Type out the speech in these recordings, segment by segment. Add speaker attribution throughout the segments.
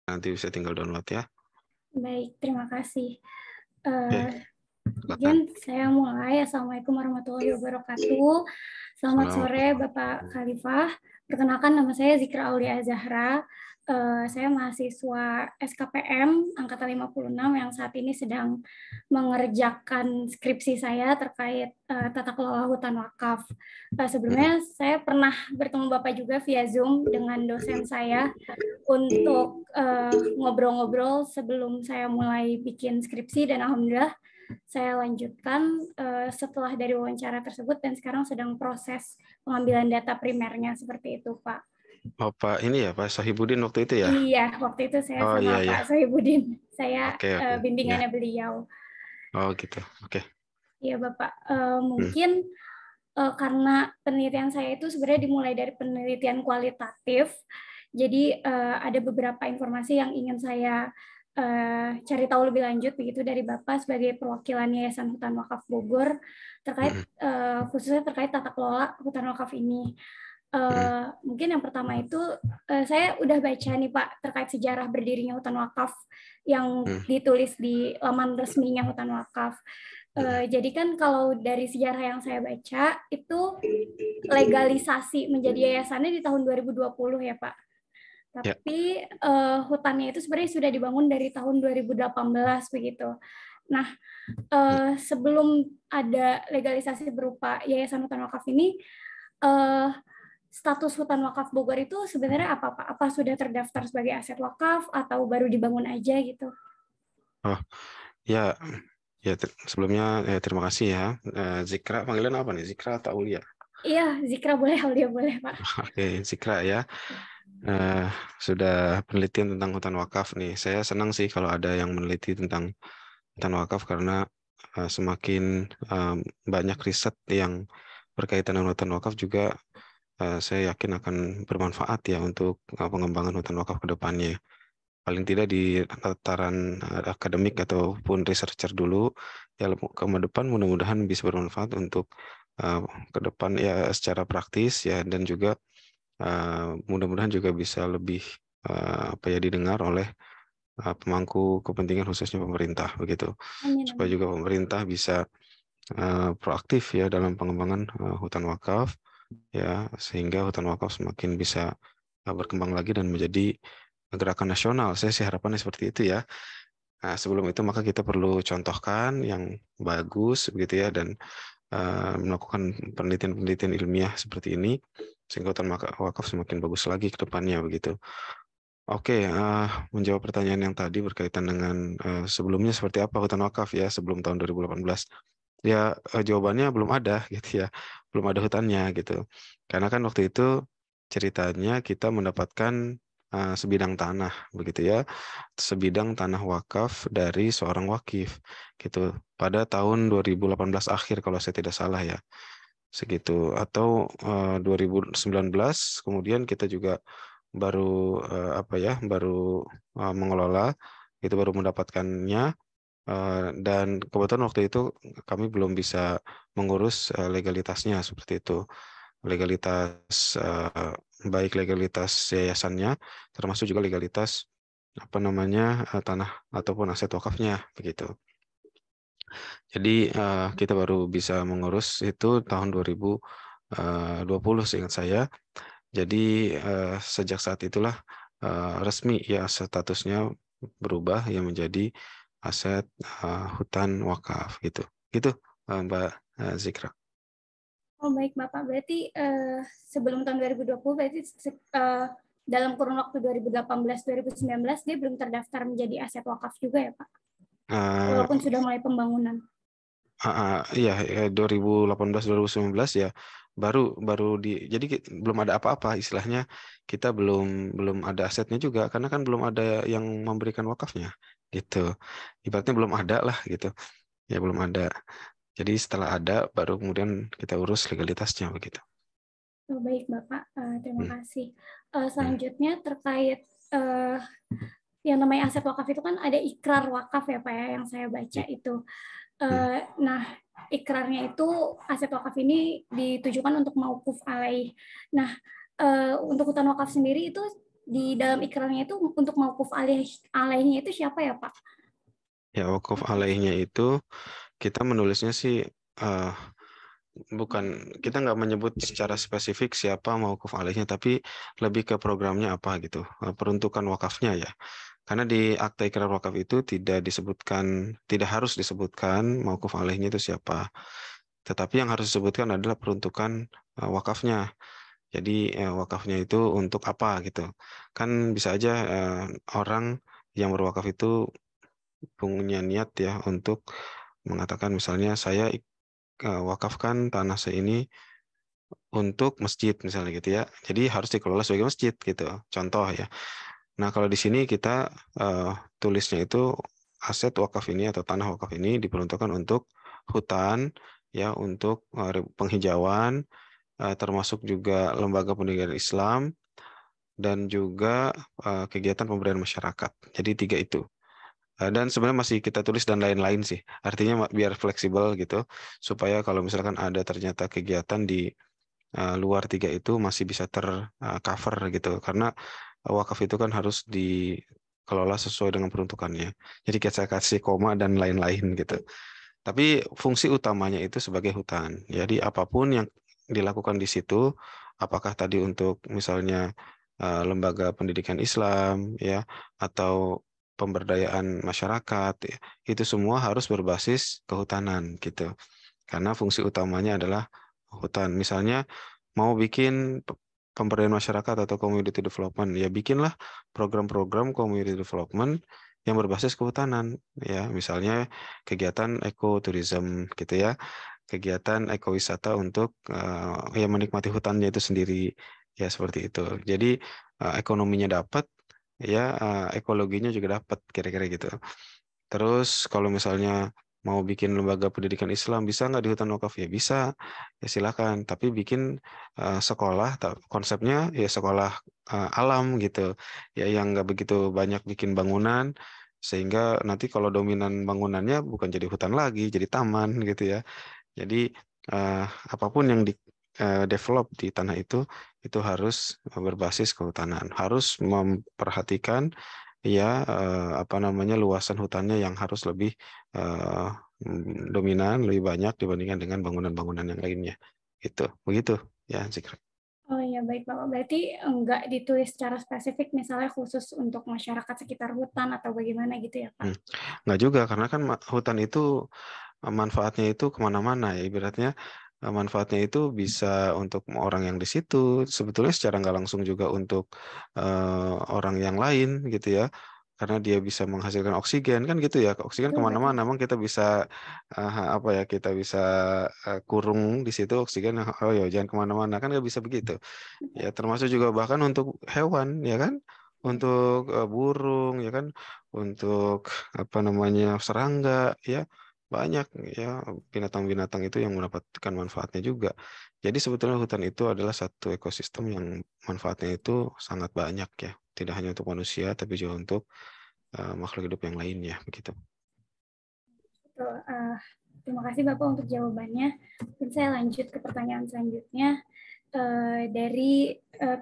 Speaker 1: nanti bisa tinggal download ya.
Speaker 2: Baik, terima kasih.
Speaker 1: Oke,
Speaker 2: Mungkin
Speaker 1: silakan.
Speaker 2: saya mulai. Assalamualaikum warahmatullahi wabarakatuh. Selamat sore,
Speaker 1: Assalamualaikum.
Speaker 2: Bapak Khalifah. Perkenalkan, nama saya Zikra Aulia Zahra. Saya mahasiswa SKPM Angkatan 56 yang saat ini sedang mengerjakan skripsi saya terkait tata kelola hutan wakaf. Sebelumnya saya pernah bertemu Bapak juga via Zoom dengan dosen saya untuk ngobrol-ngobrol sebelum saya mulai bikin skripsi, dan alhamdulillah saya lanjutkan setelah dari wawancara tersebut, dan sekarang sedang proses pengambilan data primernya seperti itu, Pak.
Speaker 1: Oh, Pak ini ya, Pak Sohibudin waktu itu ya?
Speaker 2: Iya, waktu itu saya
Speaker 1: Oh
Speaker 2: sama
Speaker 1: iya
Speaker 2: Pak
Speaker 1: ya.
Speaker 2: Sohibudin. Saya
Speaker 1: Oke, oke. Ya.
Speaker 2: bimbingannya beliau.
Speaker 1: Oh gitu. Oke.
Speaker 2: Iya, Bapak.
Speaker 1: Hmm.
Speaker 2: Mungkin karena penelitian saya itu sebenarnya dimulai dari penelitian kualitatif, jadi ada beberapa informasi yang ingin saya cari tahu lebih lanjut begitu dari Bapak sebagai perwakilan Yayasan Hutan Wakaf Bogor terkait
Speaker 1: Hmm.
Speaker 2: khususnya terkait tata kelola hutan wakaf ini.
Speaker 1: Hmm.
Speaker 2: Mungkin yang pertama itu saya udah baca nih Pak terkait sejarah berdirinya hutan wakaf yang
Speaker 1: Hmm.
Speaker 2: ditulis di laman resminya hutan wakaf.
Speaker 1: Hmm.
Speaker 2: Jadi kan kalau dari sejarah yang saya baca itu legalisasi menjadi yayasannya di tahun 2020 ya Pak.
Speaker 1: Ya.
Speaker 2: Tapi hutannya itu sebenarnya sudah dibangun dari tahun 2018 begitu. Nah, sebelum ada legalisasi berupa Yayasan Hutan Wakaf ini, eh, status hutan wakaf Bogor itu sebenarnya apa Pak? Apa sudah terdaftar sebagai aset wakaf atau baru dibangun aja gitu?
Speaker 1: Oh ya. Ya, sebelumnya terima kasih ya. Zikra, panggilan apa nih? Zikra atau Aulia?
Speaker 2: Iya, Zikra boleh, Aulia boleh Pak.
Speaker 1: Oke, Zikra ya. Eh, Sudah penelitian tentang hutan wakaf nih. Saya senang sih kalau ada yang meneliti tentang hutan wakaf karena semakin eh, banyak riset yang berkaitan dengan hutan wakaf juga saya yakin akan bermanfaat ya untuk pengembangan hutan wakaf ke depannya. Paling tidak di tataran akademik ataupun researcher dulu, ya ke depan mudah-mudahan bisa bermanfaat untuk uh, ke depan ya secara praktis ya, dan juga mudah-mudahan juga bisa lebih apa ya didengar oleh pemangku kepentingan khususnya pemerintah begitu,
Speaker 2: Amin,
Speaker 1: supaya
Speaker 2: amin.
Speaker 1: juga pemerintah bisa proaktif ya dalam pengembangan hutan wakaf ya, sehingga hutan wakaf semakin bisa berkembang lagi dan menjadi gerakan nasional. Saya sih harapannya seperti itu ya. Nah, sebelum itu maka kita perlu contohkan yang bagus begitu ya, dan melakukan penelitian-penelitian ilmiah seperti ini sehingga hutan wakaf semakin bagus lagi ke depannya begitu. Oke, menjawab pertanyaan yang tadi berkaitan dengan sebelumnya seperti apa hutan wakaf ya sebelum tahun 2018. Ya, jawabannya belum ada gitu ya. Belum ada hutannya gitu. Karena kan waktu itu ceritanya kita mendapatkan sebidang tanah begitu ya. Sebidang tanah wakaf dari seorang wakif gitu pada tahun 2018 akhir kalau saya tidak salah ya. Segitu, atau 2019 kemudian kita juga baru apa ya, baru mengelola itu, baru mendapatkannya. Dan kebetulan waktu itu kami belum bisa mengurus legalitasnya seperti itu. Legalitas baik legalitas yayasannya, termasuk juga legalitas apa namanya tanah ataupun aset wakafnya begitu. Jadi kita baru bisa mengurus itu tahun 2020 seingat saya. Jadi sejak saat itulah resmi ya statusnya berubah ya menjadi aset hutan wakaf gitu. Gitu Mbak Zikra.
Speaker 2: Oh baik Bapak, berarti sebelum tahun 2020 berarti dalam kurun waktu 2018-2019 dia belum terdaftar menjadi aset wakaf juga ya Pak?
Speaker 1: Uh,
Speaker 2: Walaupun sudah mulai pembangunan.
Speaker 1: iya, 2018-2019 ya baru baru di, jadi belum ada apa-apa istilahnya, kita belum belum ada asetnya juga karena kan belum ada yang memberikan wakafnya gitu, ibaratnya belum ada lah gitu ya, belum ada. Jadi setelah ada baru kemudian kita urus legalitasnya begitu.
Speaker 2: Oh, baik Bapak, terima
Speaker 1: Hmm.
Speaker 2: kasih.
Speaker 1: Hmm.
Speaker 2: Selanjutnya terkait yang namanya aset wakaf itu kan ada ikrar wakaf ya Pak ya, yang saya baca
Speaker 1: Ya.
Speaker 2: itu.
Speaker 1: Hmm.
Speaker 2: Nah, ikrarnya itu aset wakaf ini ditujukan untuk mauquf alaih. Nah, untuk hutan wakaf sendiri itu di dalam ikrannya itu untuk mauquf alaihnya itu siapa ya Pak?
Speaker 1: Ya, wakaf alaihnya itu kita menulisnya sih bukan, kita nggak menyebut secara spesifik siapa mauquf alaihnya, tapi lebih ke programnya apa gitu, peruntukan wakafnya ya. Karena di akta ikrar wakaf itu tidak disebutkan, tidak harus disebutkan mauquf alaihnya itu siapa. Tetapi yang harus disebutkan adalah peruntukan wakafnya. Jadi wakafnya itu untuk apa gitu. Kan bisa aja orang yang berwakaf itu punya niat ya untuk mengatakan misalnya saya wakafkan tanah saya ini untuk masjid misalnya gitu ya. Jadi harus dikelola sebagai masjid gitu. Contoh ya. Nah, kalau di sini kita tulisnya itu aset wakaf ini atau tanah wakaf ini diperuntukkan untuk hutan ya, untuk penghijauan, termasuk juga lembaga pendidikan Islam dan juga kegiatan pemberdayaan masyarakat. Jadi tiga itu. Dan sebenarnya masih kita tulis dan lain-lain sih. Artinya biar fleksibel gitu, supaya kalau misalkan ada ternyata kegiatan di luar tiga itu masih bisa tercover gitu. Karena wakaf itu kan harus dikelola sesuai dengan peruntukannya. Jadi kita kasih koma dan lain-lain gitu. Tapi fungsi utamanya itu sebagai hutan. Jadi apapun yang dilakukan di situ, apakah tadi untuk misalnya lembaga pendidikan Islam ya, atau pemberdayaan masyarakat ya, itu semua harus berbasis kehutanan gitu. Karena fungsi utamanya adalah hutan. Misalnya mau bikin pemberdayaan masyarakat atau community development, ya bikinlah program-program community development yang berbasis kehutanan ya, misalnya kegiatan ekoturism gitu ya, kegiatan ekowisata untuk ya menikmati hutannya itu sendiri ya, seperti itu. Jadi ekonominya dapat ya, ekologinya juga dapat kira-kira gitu. Terus kalau misalnya mau bikin lembaga pendidikan Islam, bisa nggak di hutan wakaf? Ya bisa, ya silakan. Tapi bikin sekolah, konsepnya ya sekolah alam gitu, ya yang nggak begitu banyak bikin bangunan, sehingga nanti kalau dominan bangunannya bukan jadi hutan lagi, jadi taman gitu ya. Jadi eh, apapun yang di develop di tanah itu harus berbasis kehutanan, harus memperhatikan ya apa namanya luasan hutannya yang harus lebih eh, dominan, lebih banyak dibandingkan dengan bangunan-bangunan yang lainnya. Gitu, begitu ya, Zikra.
Speaker 2: Oh iya baik Bapak, berarti enggak ditulis secara spesifik misalnya khusus untuk masyarakat sekitar hutan atau bagaimana gitu ya Pak?
Speaker 1: Hmm. Nggak juga, karena kan hutan itu manfaatnya itu kemana-mana ya, ibaratnya manfaatnya itu bisa untuk orang yang di situ, sebetulnya secara nggak langsung juga untuk orang yang lain gitu ya, karena dia bisa menghasilkan oksigen kan gitu ya, oksigen
Speaker 2: Betul, betul.
Speaker 1: kemana-mana, emang kita bisa apa ya, kita bisa kurung di situ oksigen, oh ya jangan kemana-mana kan, nggak bisa begitu ya, termasuk juga bahkan untuk hewan ya kan, untuk burung ya kan, untuk apa namanya serangga ya, banyak ya binatang-binatang itu yang mendapatkan manfaatnya juga. Jadi sebetulnya hutan itu adalah satu ekosistem yang manfaatnya itu sangat banyak ya, tidak hanya untuk manusia tapi juga untuk makhluk hidup yang lainnya begitu.
Speaker 2: Betul. Terima kasih Bapak untuk jawabannya. Mungkin saya lanjut ke pertanyaan selanjutnya. Dari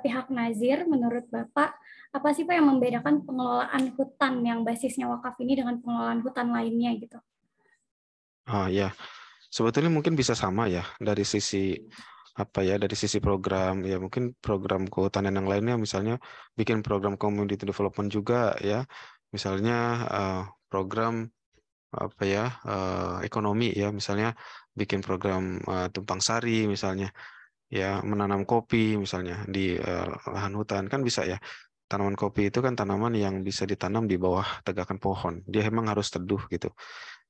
Speaker 2: pihak Nazir, menurut Bapak, apa sih Pak yang membedakan pengelolaan hutan yang basisnya wakaf ini dengan pengelolaan hutan lainnya gitu?
Speaker 1: Ya, sebetulnya mungkin bisa sama ya dari sisi apa ya, dari sisi program ya, mungkin program kehutanan yang lainnya misalnya bikin program community development juga ya, misalnya program apa ya, ekonomi ya, misalnya bikin program tumpang sari misalnya ya, menanam kopi misalnya di lahan hutan kan bisa ya. Tanaman kopi itu kan tanaman yang bisa ditanam di bawah tegakan pohon, dia emang harus teduh gitu.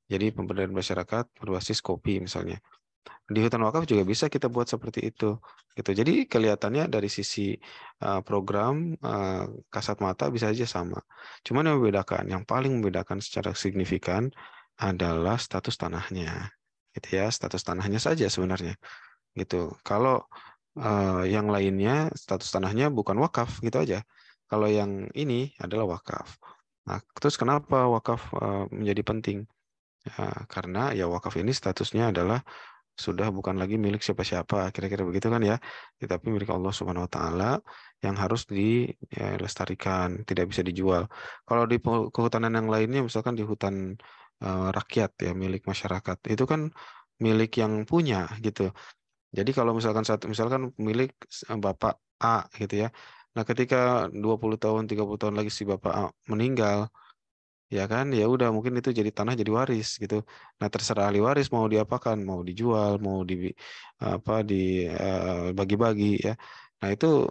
Speaker 1: Jadi pemberdayaan masyarakat berbasis kopi misalnya. Di hutan wakaf juga bisa kita buat seperti itu. Gitu. Jadi kelihatannya dari sisi program kasat mata bisa aja sama. Cuman yang membedakan, yang paling membedakan secara signifikan adalah status tanahnya. Gitu ya, status tanahnya saja sebenarnya. Gitu. Kalau yang lainnya status tanahnya bukan wakaf gitu aja. Kalau yang ini adalah wakaf. Nah, terus kenapa wakaf menjadi penting? Ya, karena ya wakaf ini statusnya adalah sudah bukan lagi milik siapa-siapa, kira-kira begitu kan ya, tetapi milik Allah Subhanahu Wa Taala yang harus dilestarikan, tidak bisa dijual. Kalau di kehutanan yang lainnya, misalkan di hutan rakyat ya, milik masyarakat, itu kan milik yang punya gitu. Jadi kalau misalkan milik Bapak A gitu ya. Nah, ketika 20 tahun, 30 tahun lagi si Bapak A meninggal, ya kan, ya udah mungkin itu jadi tanah jadi waris gitu. Nah, terserah ahli waris mau diapakan, mau dijual, mau dibagi-bagi ya. Nah, itu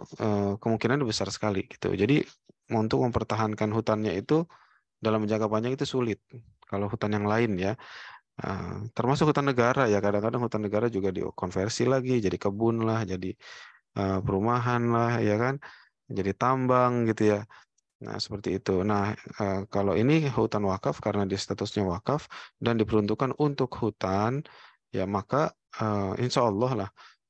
Speaker 1: kemungkinan besar sekali gitu. Jadi untuk mempertahankan hutannya itu dalam jangka panjang itu sulit. Kalau hutan yang lain ya. Termasuk hutan negara ya, kadang-kadang hutan negara juga dikonversi lagi jadi kebun lah, jadi perumahan lah ya kan, jadi tambang gitu ya. Nah, seperti itu. Nah, kalau ini hutan wakaf karena dia statusnya wakaf dan diperuntukkan untuk hutan, ya maka insya Allah lah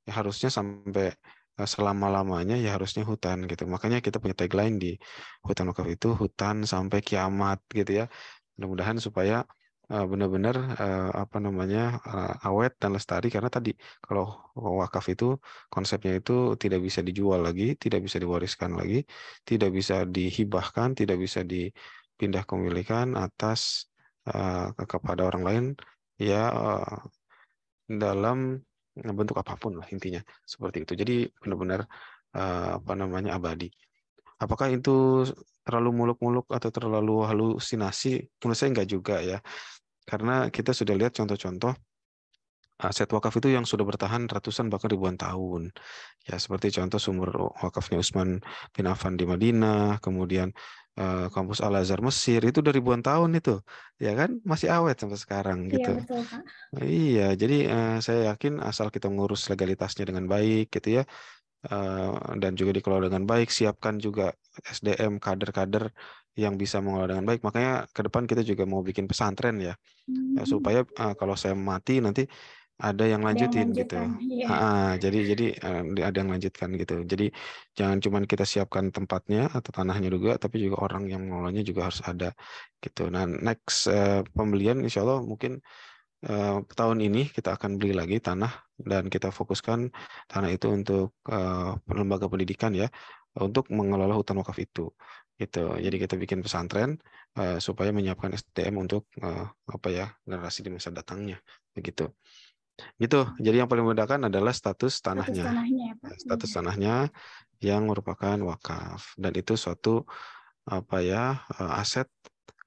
Speaker 1: ya harusnya sampai selama-lamanya ya harusnya hutan gitu. Makanya kita punya tagline di hutan wakaf itu hutan sampai kiamat gitu ya. Mudah-mudahan supaya benar-benar apa namanya awet dan lestari karena tadi kalau wakaf itu konsepnya itu tidak bisa dijual lagi, tidak bisa diwariskan lagi, tidak bisa dihibahkan, tidak bisa dipindah kepemilikan atas kepada orang lain ya dalam bentuk apapun lah intinya seperti itu. Jadi benar-benar apa namanya abadi. Apakah itu terlalu muluk-muluk atau terlalu halusinasi? Menurut saya enggak juga ya. Karena kita sudah lihat contoh-contoh aset wakaf itu yang sudah bertahan ratusan bahkan ribuan tahun. Ya, seperti contoh sumber wakafnya Utsman bin Affan di Madinah, kemudian kampus Al-Azhar Mesir itu udah ribuan tahun itu. Ya kan masih awet sampai sekarang
Speaker 2: Iya
Speaker 1: gitu.
Speaker 2: betul Kak.
Speaker 1: Iya, jadi saya yakin asal kita ngurus legalitasnya dengan baik gitu ya, dan juga dikelola dengan baik, siapkan juga SDM kader-kader yang bisa mengelola dengan baik. Makanya ke depan kita juga mau bikin pesantren ya, supaya kalau saya mati nanti ada yang
Speaker 2: Ada yang
Speaker 1: lanjutin gitu.
Speaker 2: lanjutan. Iya.
Speaker 1: Jadi ada yang lanjutkan gitu. Jadi jangan cuma kita siapkan tempatnya atau tanahnya juga, tapi juga orang yang mengelolanya juga harus ada gitu. Nah, next pembelian Insya Allah mungkin tahun ini kita akan beli lagi tanah dan kita fokuskan tanah itu untuk lembaga pendidikan ya, untuk mengelola hutan wakaf itu gitu. Jadi kita bikin pesantren supaya menyiapkan SDM untuk apa ya generasi di masa datangnya begitu. Gitu. Jadi yang paling memudahkan adalah status
Speaker 2: Status
Speaker 1: tanahnya.
Speaker 2: tanahnya ya Pak.
Speaker 1: Status
Speaker 2: Iya.
Speaker 1: tanahnya yang merupakan wakaf dan itu suatu apa ya aset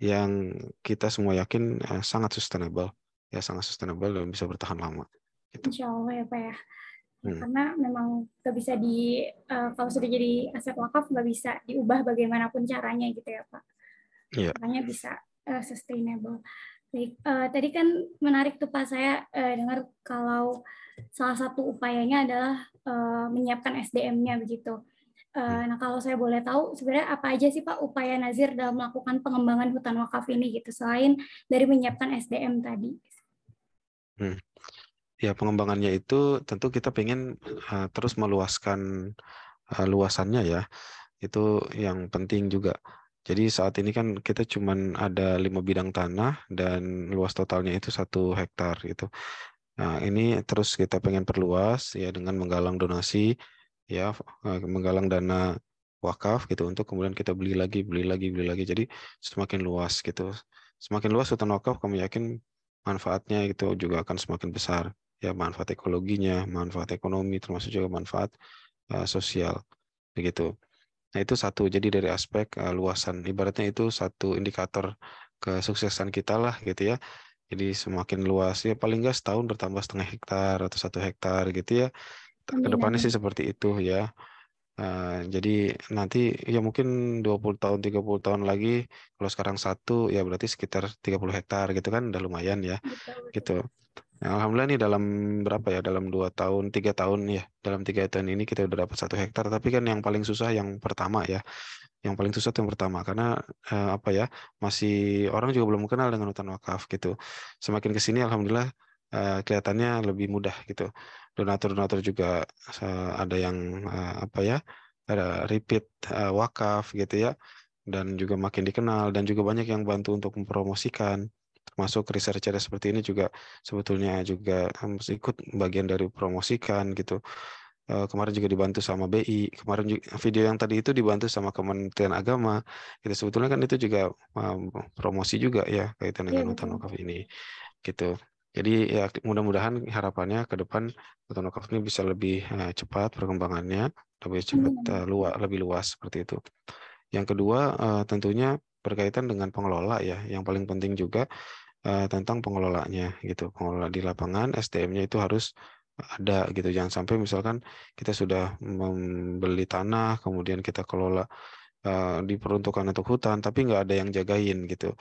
Speaker 1: yang kita semua yakin sangat sustainable ya, sangat sustainable dan bisa bertahan lama gitu.
Speaker 2: Insya Allah ya Pak ya. Ya,
Speaker 1: Hmm.
Speaker 2: karena memang nggak bisa kalau sudah jadi aset wakaf nggak bisa diubah bagaimanapun caranya gitu ya Pak.
Speaker 1: Iya.
Speaker 2: Makanya bisa sustainable. Baik, tadi kan menarik tuh Pak, saya dengar kalau salah satu upayanya adalah menyiapkan SDM-nya begitu.
Speaker 1: Hmm.
Speaker 2: Nah, kalau saya boleh tahu, sebenarnya apa aja sih Pak upaya Nazir dalam melakukan pengembangan hutan wakaf ini gitu, selain dari menyiapkan SDM tadi?
Speaker 1: Hmm. Ya, pengembangannya itu tentu kita pengen terus meluaskan luasannya ya. Itu yang penting juga. Jadi saat ini kan kita cuman ada 5 bidang tanah dan luas totalnya itu 1 hektar gitu. Nah, ini terus kita pengen perluas ya dengan menggalang donasi ya, menggalang dana wakaf gitu untuk kemudian kita beli lagi, beli lagi, beli lagi. Jadi semakin luas gitu. Semakin luas hutan wakaf kami yakin manfaatnya itu juga akan semakin besar. Ya, manfaat ekologinya, manfaat ekonomi, termasuk juga manfaat sosial begitu. Nah, itu satu. Jadi dari aspek luasan, ibaratnya itu satu indikator kesuksesan kita lah gitu ya. Jadi semakin luas ya paling nggak setahun bertambah 0,5 hektar atau 1 hektar gitu ya.
Speaker 2: Amin,
Speaker 1: Kedepannya sih
Speaker 2: amin.
Speaker 1: seperti itu ya. Jadi nanti ya mungkin 20 tahun 30 tahun lagi kalau sekarang satu ya berarti sekitar 30 hektar gitu kan udah lumayan ya
Speaker 2: Betul, betul.
Speaker 1: gitu. Nah, alhamdulillah nih dalam berapa ya dalam 2 tahun 3 tahun ya dalam 3 tahun ini kita udah dapat 1 hektar tapi kan yang paling susah yang pertama ya, yang paling susah itu yang pertama karena apa ya masih orang juga belum kenal dengan hutan wakaf gitu. Semakin ke sini alhamdulillah kelihatannya lebih mudah gitu. Donatur-donatur juga ada yang apa ya ada repeat wakaf gitu ya dan juga makin dikenal dan juga banyak yang bantu untuk mempromosikan. termasuk researcher seperti ini juga sebetulnya juga harus ikut bagian dari promosikan gitu. Kemarin juga dibantu sama BI, kemarin juga, video yang tadi itu dibantu sama Kementerian Agama. Gitu sebetulnya kan itu juga promosi juga ya kaitan
Speaker 2: Iya,
Speaker 1: dengan hutan
Speaker 2: betul.
Speaker 1: wakaf ini gitu. Jadi ya mudah-mudahan harapannya ke depan hutan wakaf ini bisa lebih cepat perkembangannya, lebih cepat
Speaker 2: Amin, amin.
Speaker 1: lebih luas seperti itu. Yang kedua tentunya berkaitan dengan pengelola ya. Yang paling penting juga tentang pengelolanya gitu. Pengelola di lapangan SDM-nya itu harus ada gitu. Jangan sampai misalkan kita sudah membeli tanah, kemudian kita kelola diperuntukkan untuk hutan, tapi nggak ada yang jagain gitu.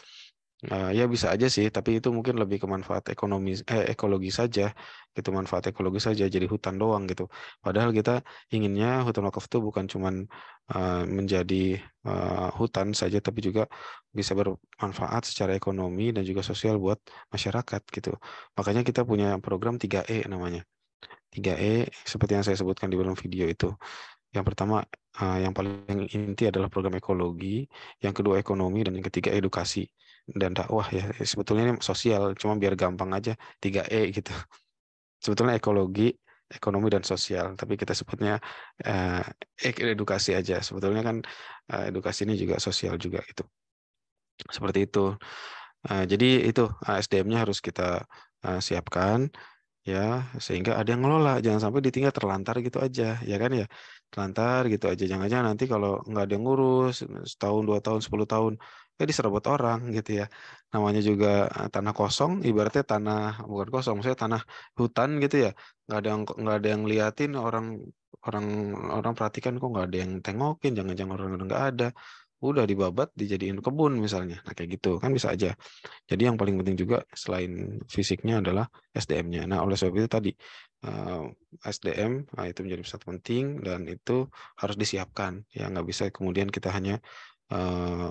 Speaker 1: Ya bisa aja sih, tapi itu mungkin lebih ke manfaat ekologi saja, gitu manfaat ekologi saja jadi hutan doang gitu. Padahal kita inginnya hutan wakaf itu bukan cuman menjadi hutan saja, tapi juga bisa bermanfaat secara ekonomi dan juga sosial buat masyarakat gitu. Makanya kita punya program 3E namanya. 3E seperti yang saya sebutkan di dalam video itu. Yang pertama, yang paling inti adalah program ekologi, yang kedua ekonomi, dan yang ketiga edukasi dan dakwah ya. Sebetulnya ini sosial, cuma biar gampang aja 3E gitu. Sebetulnya ekologi, ekonomi dan sosial, tapi kita sebutnya eh, edukasi aja. Sebetulnya kan edukasi ini juga sosial juga gitu. Seperti itu. Jadi itu SDM-nya harus kita siapkan ya sehingga ada yang ngelola, jangan sampai ditinggal terlantar gitu aja ya kan ya, terlantar gitu aja, jangan-jangan nanti kalau nggak ada yang ngurus setahun 2 tahun 10 tahun diserobot orang gitu ya. Namanya juga tanah kosong, ibaratnya tanah bukan kosong, maksudnya tanah hutan gitu ya, nggak ada yang liatin, orang orang orang perhatikan kok nggak ada yang tengokin, jangan-jangan orang udah nggak ada, udah dibabat dijadiin kebun misalnya, nah kayak gitu kan bisa aja. Jadi yang paling penting juga selain fisiknya adalah SDM-nya. Nah, oleh sebab itu tadi eh, SDM itu menjadi sangat penting dan itu harus disiapkan. Ya, nggak bisa kemudian kita hanya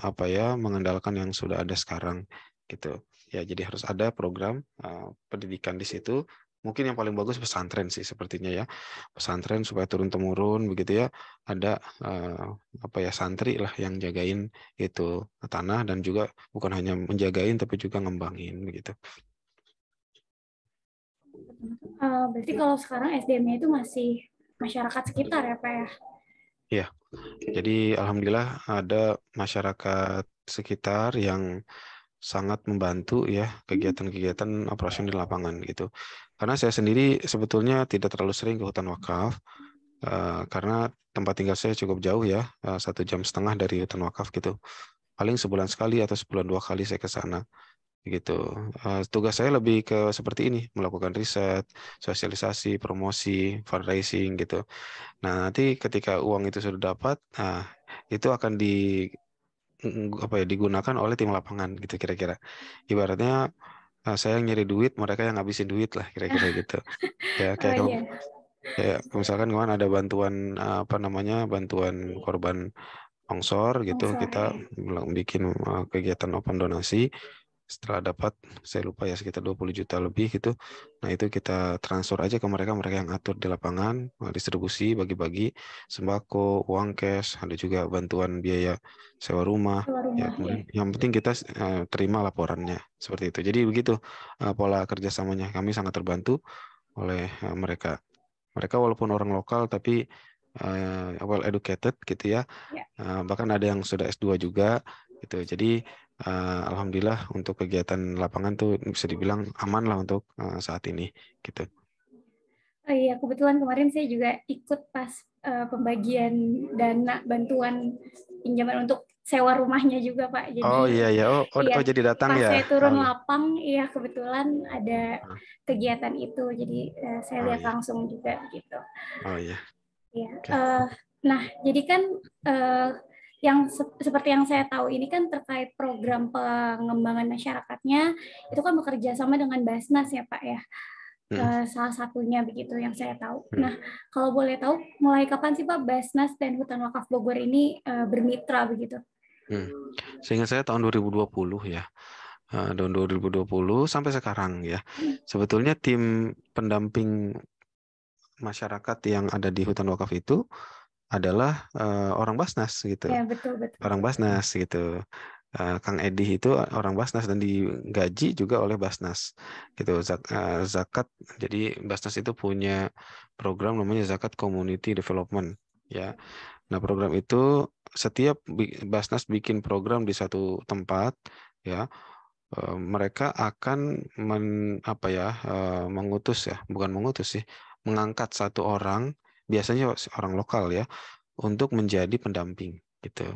Speaker 1: apa ya mengandalkan yang sudah ada sekarang gitu. Ya, jadi harus ada program pendidikan di situ. Mungkin yang paling bagus pesantren sih sepertinya ya. Pesantren supaya turun temurun begitu ya. Ada eh, apa ya santri lah yang jagain itu tanah dan juga bukan hanya menjagain tapi juga ngembangin begitu.
Speaker 2: Berarti kalau sekarang SDM-nya itu masih masyarakat sekitar ya, Pak ya?
Speaker 1: Ya, jadi alhamdulillah ada masyarakat sekitar yang sangat membantu ya kegiatan-kegiatan operasi di lapangan gitu. Karena saya sendiri sebetulnya tidak terlalu sering ke hutan wakaf karena tempat tinggal saya cukup jauh ya, 1,5 jam dari hutan wakaf gitu. Paling sebulan sekali atau sebulan 2 kali saya ke sana gitu. Tugas saya lebih ke seperti ini, melakukan riset, sosialisasi, promosi, fundraising gitu. Nah, nanti ketika uang itu sudah dapat, nah itu akan apa ya digunakan oleh tim lapangan gitu kira-kira. Ibaratnya saya yang nyari duit, mereka yang ngabisin duit lah kira-kira gitu. Ya
Speaker 2: Oh iya,
Speaker 1: kayak misalkan kemarin ada bantuan apa namanya bantuan korban longsor gitu,
Speaker 2: longsor
Speaker 1: kita
Speaker 2: ya.
Speaker 1: bikin kegiatan open donasi. Setelah dapat, saya lupa ya sekitar 20 juta lebih gitu. Nah itu kita transfer aja ke mereka, mereka yang atur di lapangan, distribusi, bagi-bagi sembako, uang cash, ada juga bantuan biaya sewa rumah.
Speaker 2: Keluar
Speaker 1: Ya
Speaker 2: rumah ya.
Speaker 1: kemudian yang penting kita terima laporannya seperti itu. Jadi begitu pola kerjasamanya. Kami sangat terbantu oleh mereka. Mereka walaupun orang lokal tapi well educated gitu ya.
Speaker 2: Ya.
Speaker 1: Bahkan ada yang sudah S2 juga gitu. Jadi alhamdulillah untuk kegiatan lapangan tuh bisa dibilang aman lah untuk saat ini gitu.
Speaker 2: Oh iya, kebetulan kemarin saya juga ikut pas pembagian dana bantuan pinjaman untuk sewa rumahnya juga, Pak. Jadi
Speaker 1: Oh iya ya.
Speaker 2: iya,
Speaker 1: Jadi datang
Speaker 2: pas
Speaker 1: ya.
Speaker 2: saya
Speaker 1: Oh
Speaker 2: turun
Speaker 1: iya.
Speaker 2: lapang, iya kebetulan ada
Speaker 1: Ah,
Speaker 2: kegiatan itu. Jadi saya
Speaker 1: Oh
Speaker 2: lihat
Speaker 1: iya.
Speaker 2: langsung juga gitu.
Speaker 1: Oh iya.
Speaker 2: Iya.
Speaker 1: Oke.
Speaker 2: Nah, jadi kan eh, yang seperti yang saya tahu ini kan terkait program pengembangan masyarakatnya itu kan bekerja sama dengan Basnas ya, Pak ya.
Speaker 1: Mm,
Speaker 2: Salah satunya begitu yang saya tahu.
Speaker 1: mm,
Speaker 2: Nah, kalau boleh tahu, mulai kapan sih Pak Basnas dan Hutan Wakaf Bogor ini bermitra begitu?
Speaker 1: mm. Seingat saya tahun 2020 ya. Tahun 2020 sampai sekarang ya. Sebetulnya tim pendamping masyarakat yang ada di hutan wakaf itu adalah orang Basnas gitu.
Speaker 2: Ya, betul betul.
Speaker 1: Orang Basnas gitu. Kang Edi itu orang Basnas dan digaji juga oleh Basnas gitu. Zakat, jadi Basnas itu punya program namanya Zakat Community Development ya. Nah, program itu setiap Basnas bikin program di satu tempat ya, mereka akan mengutus ya, bukan mengutus sih, mengangkat satu orang, biasanya orang lokal ya, untuk menjadi pendamping gitu.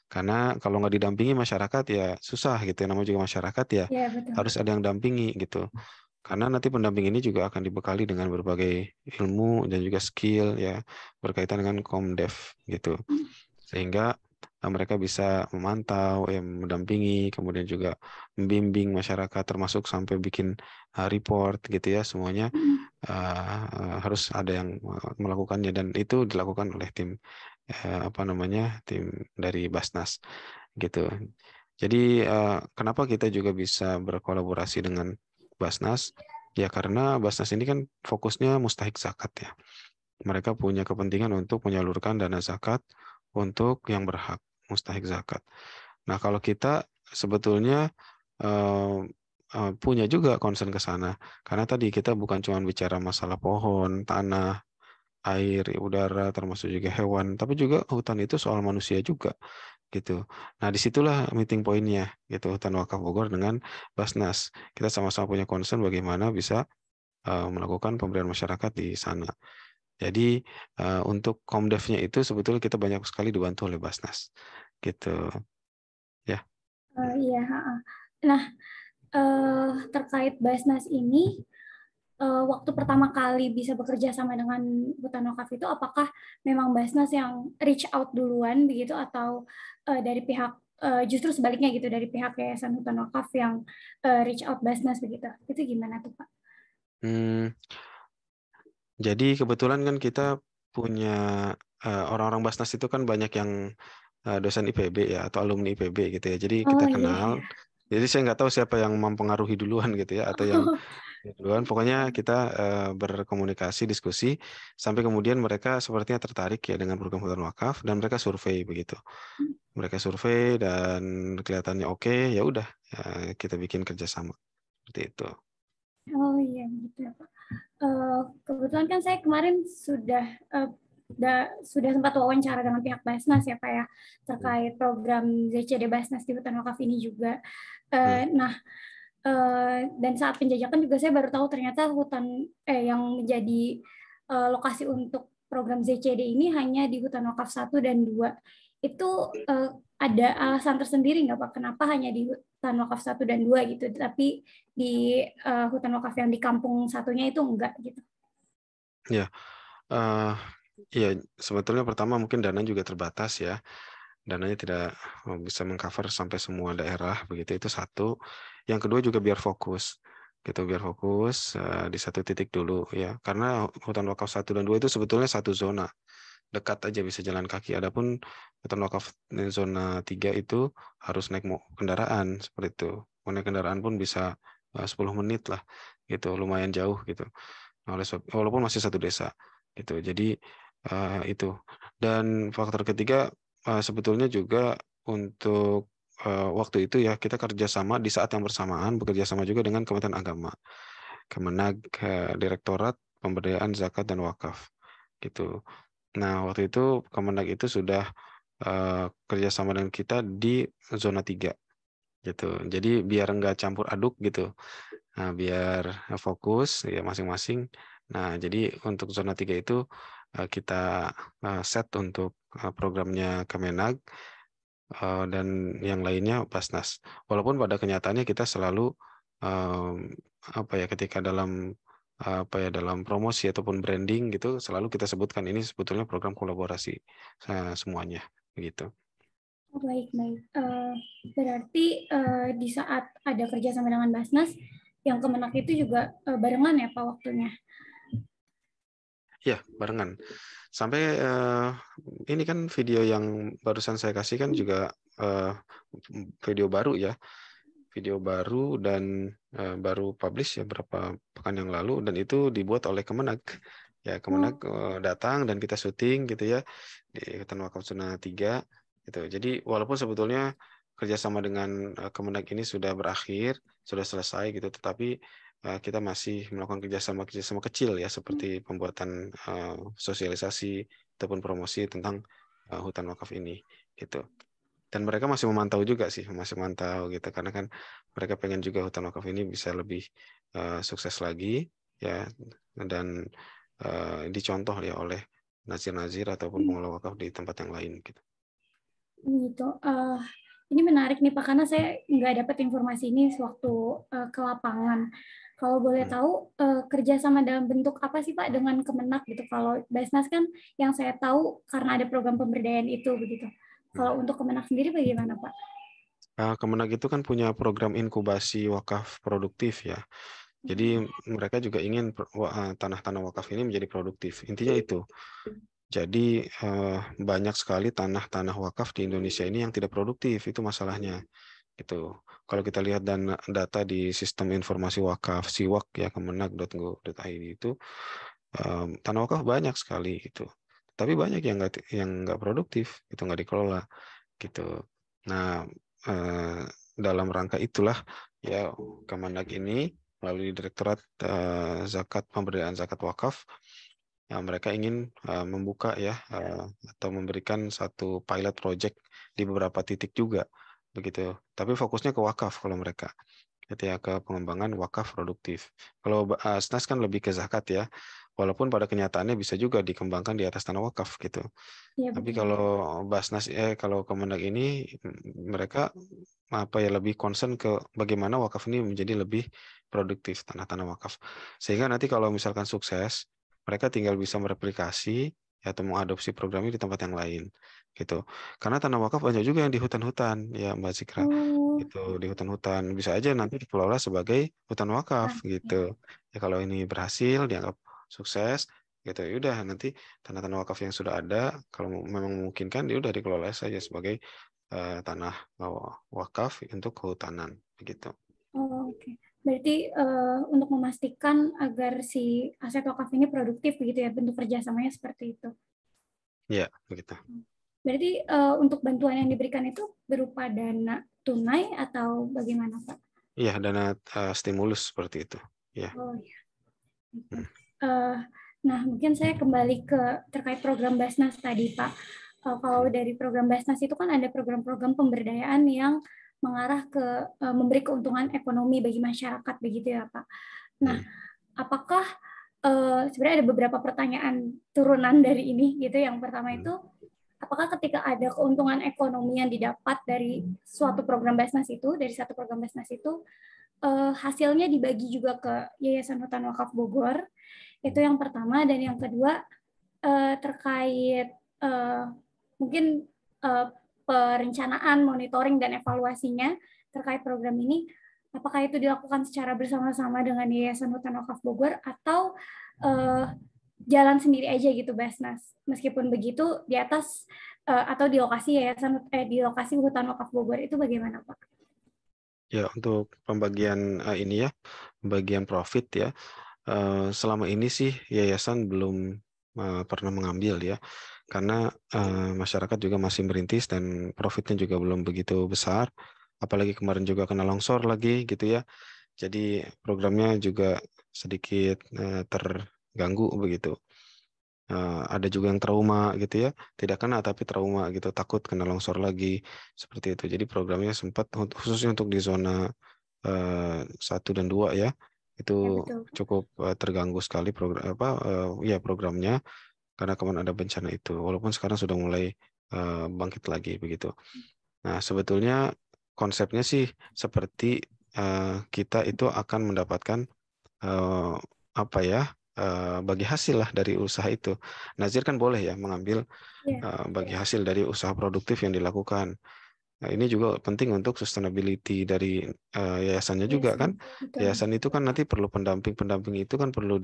Speaker 1: Karena kalau nggak didampingi masyarakat ya susah gitu. Namanya juga masyarakat ya,
Speaker 2: Ya, betul.
Speaker 1: harus ada yang dampingi gitu. Karena nanti pendamping ini juga akan dibekali dengan berbagai ilmu dan juga skill ya berkaitan dengan Komdev gitu. Sehingga mereka bisa memantau, ya, mendampingi, kemudian juga membimbing masyarakat termasuk sampai bikin report gitu ya, semuanya harus ada yang melakukannya dan itu dilakukan oleh tim tim dari Basnas gitu. Jadi kenapa kita juga bisa berkolaborasi dengan Basnas? Ya karena Basnas ini kan fokusnya mustahik zakat ya. Mereka punya kepentingan untuk menyalurkan dana zakat untuk yang berhak mustahik zakat. Nah, kalau kita sebetulnya eh, punya juga concern ke sana. Karena tadi kita bukan cuma bicara masalah pohon, tanah, air, udara, termasuk juga hewan, tapi juga hutan itu soal manusia juga gitu. Nah, disitulah meeting pointnya gitu, Hutan Wakaf Bogor dengan Basnas. Kita sama-sama punya concern bagaimana bisa melakukan pemberdayaan masyarakat di sana. Jadi untuk Komdevnya itu sebetulnya kita banyak sekali dibantu oleh Basnas, gitu ya.
Speaker 2: Iya, Nah, terkait Basnas ini, waktu pertama kali bisa bekerja sama dengan Hutan Wakaf itu, apakah memang Basnas yang reach out duluan begitu, atau dari pihak justru sebaliknya gitu, dari pihak Yayasan Hutan Wakaf yang reach out Basnas begitu? Itu gimana tuh, Pak?
Speaker 1: Hmm, jadi kebetulan kan kita punya orang-orang Basnas itu kan banyak yang dosen IPB ya atau alumni IPB gitu ya. Jadi kita
Speaker 2: Oh iya,
Speaker 1: kenal.
Speaker 2: iya.
Speaker 1: Jadi saya nggak tahu siapa yang mempengaruhi duluan gitu ya atau yang duluan. Pokoknya kita berkomunikasi, diskusi sampai kemudian mereka sepertinya tertarik ya dengan program hutan wakaf dan mereka survei begitu. Mereka survei dan kelihatannya oke, ya udah ya, kita bikin kerjasama seperti itu.
Speaker 2: Oh iya, gitu ya, Pak. Kebetulan kan saya kemarin sudah sempat wawancara dengan pihak Basnas ya, Pak, ya,
Speaker 1: Hmm.
Speaker 2: terkait program ZCD Basnas di Hutan Wakaf ini juga.
Speaker 1: Hmm.
Speaker 2: Nah, dan saat penjajakan juga saya baru tahu ternyata yang menjadi lokasi untuk program ZCD ini hanya di Hutan Wakaf 1 dan 2. Itu ada alasan tersendiri nggak, Pak? Kenapa hanya di Hutan Wakaf 1 dan 2 gitu, tapi di hutan wakaf yang di kampung satunya itu enggak gitu?
Speaker 1: Ya, eh, ya sebetulnya pertama mungkin dana juga terbatas ya. Dananya tidak bisa mengcover sampai semua daerah begitu, itu satu. Yang kedua juga biar fokus gitu, biar fokus di satu titik dulu ya, karena hutan wakaf 1 dan 2 itu sebetulnya satu zona, dekat aja bisa jalan kaki. Adapun hutan wakaf zona 3 itu harus naik kendaraan seperti itu. Mau naik kendaraan pun bisa 10 menit lah gitu, lumayan jauh gitu. Nah, walaupun masih satu desa gitu. Jadi itu. Dan faktor ketiga sebetulnya juga untuk waktu itu ya kita kerjasama di saat yang bersamaan, bekerja sama juga dengan Kementerian Agama, Kemenag, Direktorat Pemberdayaan Zakat dan Wakaf gitu. Nah, waktu itu Kemenag itu sudah kerjasama dengan kita di zona 3 gitu. Jadi biar nggak campur aduk gitu. Nah, biar fokus ya masing-masing. Nah, jadi untuk zona 3 itu kita set untuk programnya Kemenag dan yang lainnya Basnas. Walaupun pada kenyataannya kita selalu ketika dalam dalam promosi ataupun branding gitu selalu kita sebutkan ini sebetulnya program kolaborasi semuanya begitu.
Speaker 2: Oh, baik, baik. Berarti di saat ada kerjasama dengan Basnas, yang Kemenak itu juga barengan ya, Pak, waktunya?
Speaker 1: Ya, barengan. Sampai ini kan video yang barusan saya kasih kan juga eh, video baru ya, video baru dan baru publish ya berapa pekan yang lalu dan itu dibuat oleh Kemenag. Ya, Kemenag
Speaker 2: Oh,
Speaker 1: datang dan kita syuting gitu ya di Hutan Wakaf Zona 3 gitu. Jadi walaupun sebetulnya kerjasama dengan Kemenag ini sudah berakhir, sudah selesai gitu, tetapi kita masih melakukan kerjasama kecil ya, seperti pembuatan sosialisasi ataupun promosi tentang hutan wakaf ini gitu. Dan mereka masih memantau juga sih, masih memantau gitu, karena kan mereka pengen juga hutan wakaf ini bisa lebih sukses lagi ya, dan dicontoh ya oleh nazir-nazir ataupun pengelola wakaf di tempat yang lain gitu.
Speaker 2: Gitu. Ini menarik nih Pak, karena saya nggak dapat informasi ini sewaktu ke lapangan. Kalau boleh tahu, kerjasama dalam bentuk apa sih Pak dengan Kemenag gitu? Kalau Basnas kan yang saya tahu karena ada program pemberdayaan itu begitu. Kalau untuk Kemenag sendiri bagaimana Pak?
Speaker 1: Kemenag itu kan punya program inkubasi wakaf produktif ya. Jadi mereka juga ingin tanah-tanah wakaf ini menjadi produktif. Intinya itu. Jadi banyak sekali tanah-tanah wakaf di Indonesia ini yang tidak produktif, itu masalahnya. Gitu. Kalau kita lihat data di sistem informasi wakaf siwak ya, kemenag.go.id itu tanah wakaf banyak sekali gitu. Tapi banyak yang nggak produktif, itu nggak dikelola gitu. Nah, dalam rangka itulah ya Kemenag ini melalui Direktorat Zakat Pemberdayaan Zakat Wakaf, ya, mereka ingin membuka ya atau memberikan satu pilot project di beberapa titik juga begitu. Tapi fokusnya ke wakaf kalau mereka. Gitu ya, ke pengembangan wakaf produktif. Kalau SNAS kan lebih ke zakat ya. Walaupun pada kenyataannya bisa juga dikembangkan di atas tanah wakaf gitu.
Speaker 2: Ya,
Speaker 1: Tapi
Speaker 2: betul.
Speaker 1: kalau kalau Kemenag ini mereka apa ya, lebih concern ke bagaimana wakaf ini menjadi lebih produktif, tanah-tanah wakaf. Sehingga nanti kalau misalkan sukses, mereka tinggal bisa mereplikasi atau mengadopsi program ini di tempat yang lain gitu. Karena tanah wakaf banyak juga yang di hutan-hutan ya Mbak Zikra.
Speaker 2: Oh,
Speaker 1: Itu di hutan-hutan bisa aja nanti dikelola sebagai hutan wakaf
Speaker 2: ya.
Speaker 1: gitu. Ya kalau ini berhasil dianggap sukses gitu, ya udah nanti tanah-tanah wakaf yang sudah ada kalau memang memungkinkan ya udah dikelola saja sebagai tanah wakaf untuk kehutanan begitu.
Speaker 2: Oh, oke. Berarti untuk memastikan agar si aset wakaf ini produktif begitu ya, bentuk kerjasamanya seperti itu.
Speaker 1: Ya begitu.
Speaker 2: Berarti untuk bantuan yang diberikan itu berupa dana tunai atau bagaimana Pak?
Speaker 1: Iya, dana stimulus seperti itu ya.
Speaker 2: Oh ya. Uh, nah mungkin saya kembali ke terkait program Basnas tadi Pak. Kalau dari program Basnas itu kan ada program-program pemberdayaan yang mengarah ke memberi keuntungan ekonomi bagi masyarakat begitu ya Pak. Nah, apakah sebenarnya ada beberapa pertanyaan turunan dari ini gitu. Yang pertama itu, apakah ketika ada keuntungan ekonomi yang didapat dari suatu program Basnas itu, dari satu program Basnas itu, hasilnya dibagi juga ke Yayasan Hutan Wakaf Bogor? Itu yang pertama. Dan yang kedua, terkait mungkin perencanaan, monitoring, dan evaluasinya terkait program ini, apakah itu dilakukan secara bersama-sama dengan Yayasan Hutan Wakaf Bogor atau jalan sendiri aja gitu Basnas? Meskipun begitu, di atas atau di lokasi di lokasi Hutan Wakaf Bogor itu bagaimana Pak?
Speaker 1: Ya, untuk pembagian ini ya, pembagian profit ya, selama ini sih yayasan belum pernah mengambil ya, karena masyarakat juga masih merintis dan profitnya juga belum begitu besar, apalagi kemarin juga kena longsor lagi gitu ya, jadi programnya juga sedikit terganggu begitu. Ada juga yang trauma gitu ya, tidak kena tapi trauma gitu, takut kena longsor lagi seperti itu. Jadi programnya sempat khususnya untuk di zona 1 dan 2 ya,
Speaker 2: Ya
Speaker 1: itu
Speaker 2: betul.
Speaker 1: cukup terganggu sekali ya programnya, karena kemarin ada bencana itu. Walaupun sekarang sudah mulai bangkit lagi begitu. Nah, sebetulnya konsepnya sih seperti kita itu akan mendapatkan apa ya, bagi hasil lah dari usaha itu. Nazir kan boleh ya mengambil
Speaker 2: Ya.
Speaker 1: bagi hasil dari usaha produktif yang dilakukan. Nah, ini juga penting untuk sustainability dari yayasannya juga
Speaker 2: Yayasan.
Speaker 1: kan.
Speaker 2: Betul.
Speaker 1: Yayasan itu kan nanti perlu pendamping itu kan perlu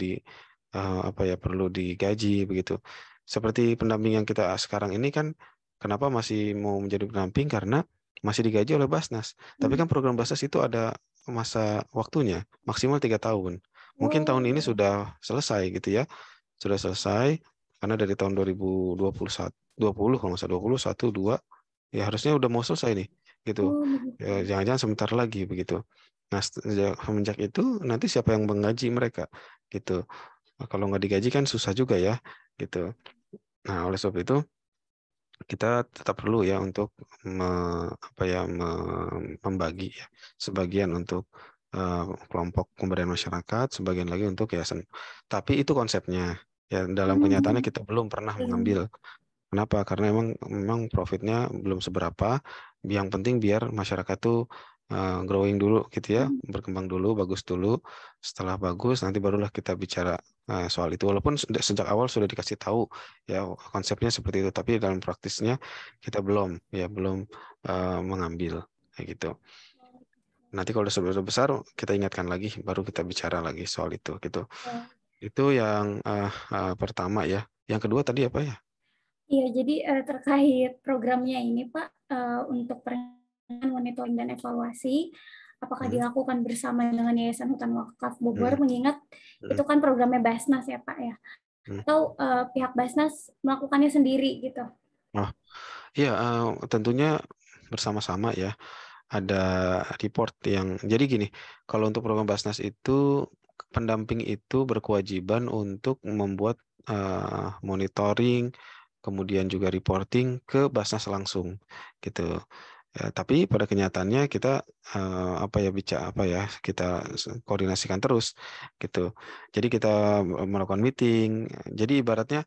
Speaker 1: apa ya, perlu digaji begitu. Seperti pendamping yang kita sekarang ini kan, kenapa masih mau menjadi pendamping, karena masih digaji oleh Basnas. Tapi kan program Basnas itu ada masa waktunya maksimal 3 tahun. Mungkin tahun ini
Speaker 2: Oh,
Speaker 1: sudah selesai gitu ya, sudah selesai karena dari tahun 2021 20 kalau nggak salah, 21 2 ya harusnya udah mau selesai nih. gitu.
Speaker 2: Oh, begitu.
Speaker 1: Ya, jangan-jangan sebentar lagi begitu. Nah, semenjak itu nanti siapa yang menggaji mereka gitu. Nah, kalau nggak digaji kan susah juga ya gitu. Nah, oleh sebab itu kita tetap perlu ya untuk membagi ya, sebagian untuk kelompok pemberdayaan masyarakat, sebagian lagi untuk yayasan. Tapi itu konsepnya. Ya, dalam kenyataannya
Speaker 2: Hmm,
Speaker 1: kita belum pernah
Speaker 2: iya.
Speaker 1: mengambil. Kenapa? Karena memang profitnya belum seberapa. Yang penting biar masyarakat tuh growing dulu gitu ya,
Speaker 2: Hmm,
Speaker 1: berkembang dulu, bagus dulu. Setelah bagus, nanti barulah kita bicara soal itu. Walaupun sejak awal sudah dikasih tahu ya konsepnya seperti itu, tapi dalam praktisnya kita belum ya belum mengambil kayak gitu. Nanti kalau sudah besar, kita ingatkan lagi, baru kita bicara lagi soal itu gitu.
Speaker 2: Oh.
Speaker 1: Itu yang pertama ya. Yang kedua tadi apa ya?
Speaker 2: Iya, jadi terkait programnya ini, Pak, untuk perencanaan, monitoring, dan evaluasi, apakah
Speaker 1: Hmm,
Speaker 2: dilakukan bersama dengan Yayasan Hutan Wakaf Bogor,
Speaker 1: hmm,
Speaker 2: mengingat
Speaker 1: hmm,
Speaker 2: itu kan programnya Basnas ya, Pak, ya?
Speaker 1: hmm.
Speaker 2: Atau pihak Basnas melakukannya sendiri gitu?
Speaker 1: Oh, iya, tentunya bersama-sama ya. Ada report yang jadi gini, kalau untuk program Basnas itu pendamping itu berkewajiban untuk membuat monitoring, kemudian juga reporting ke Basnas langsung, gitu. Ya, tapi pada kenyataannya kita apa ya bicara apa ya kita koordinasikan terus, gitu. Jadi kita melakukan meeting. Jadi ibaratnya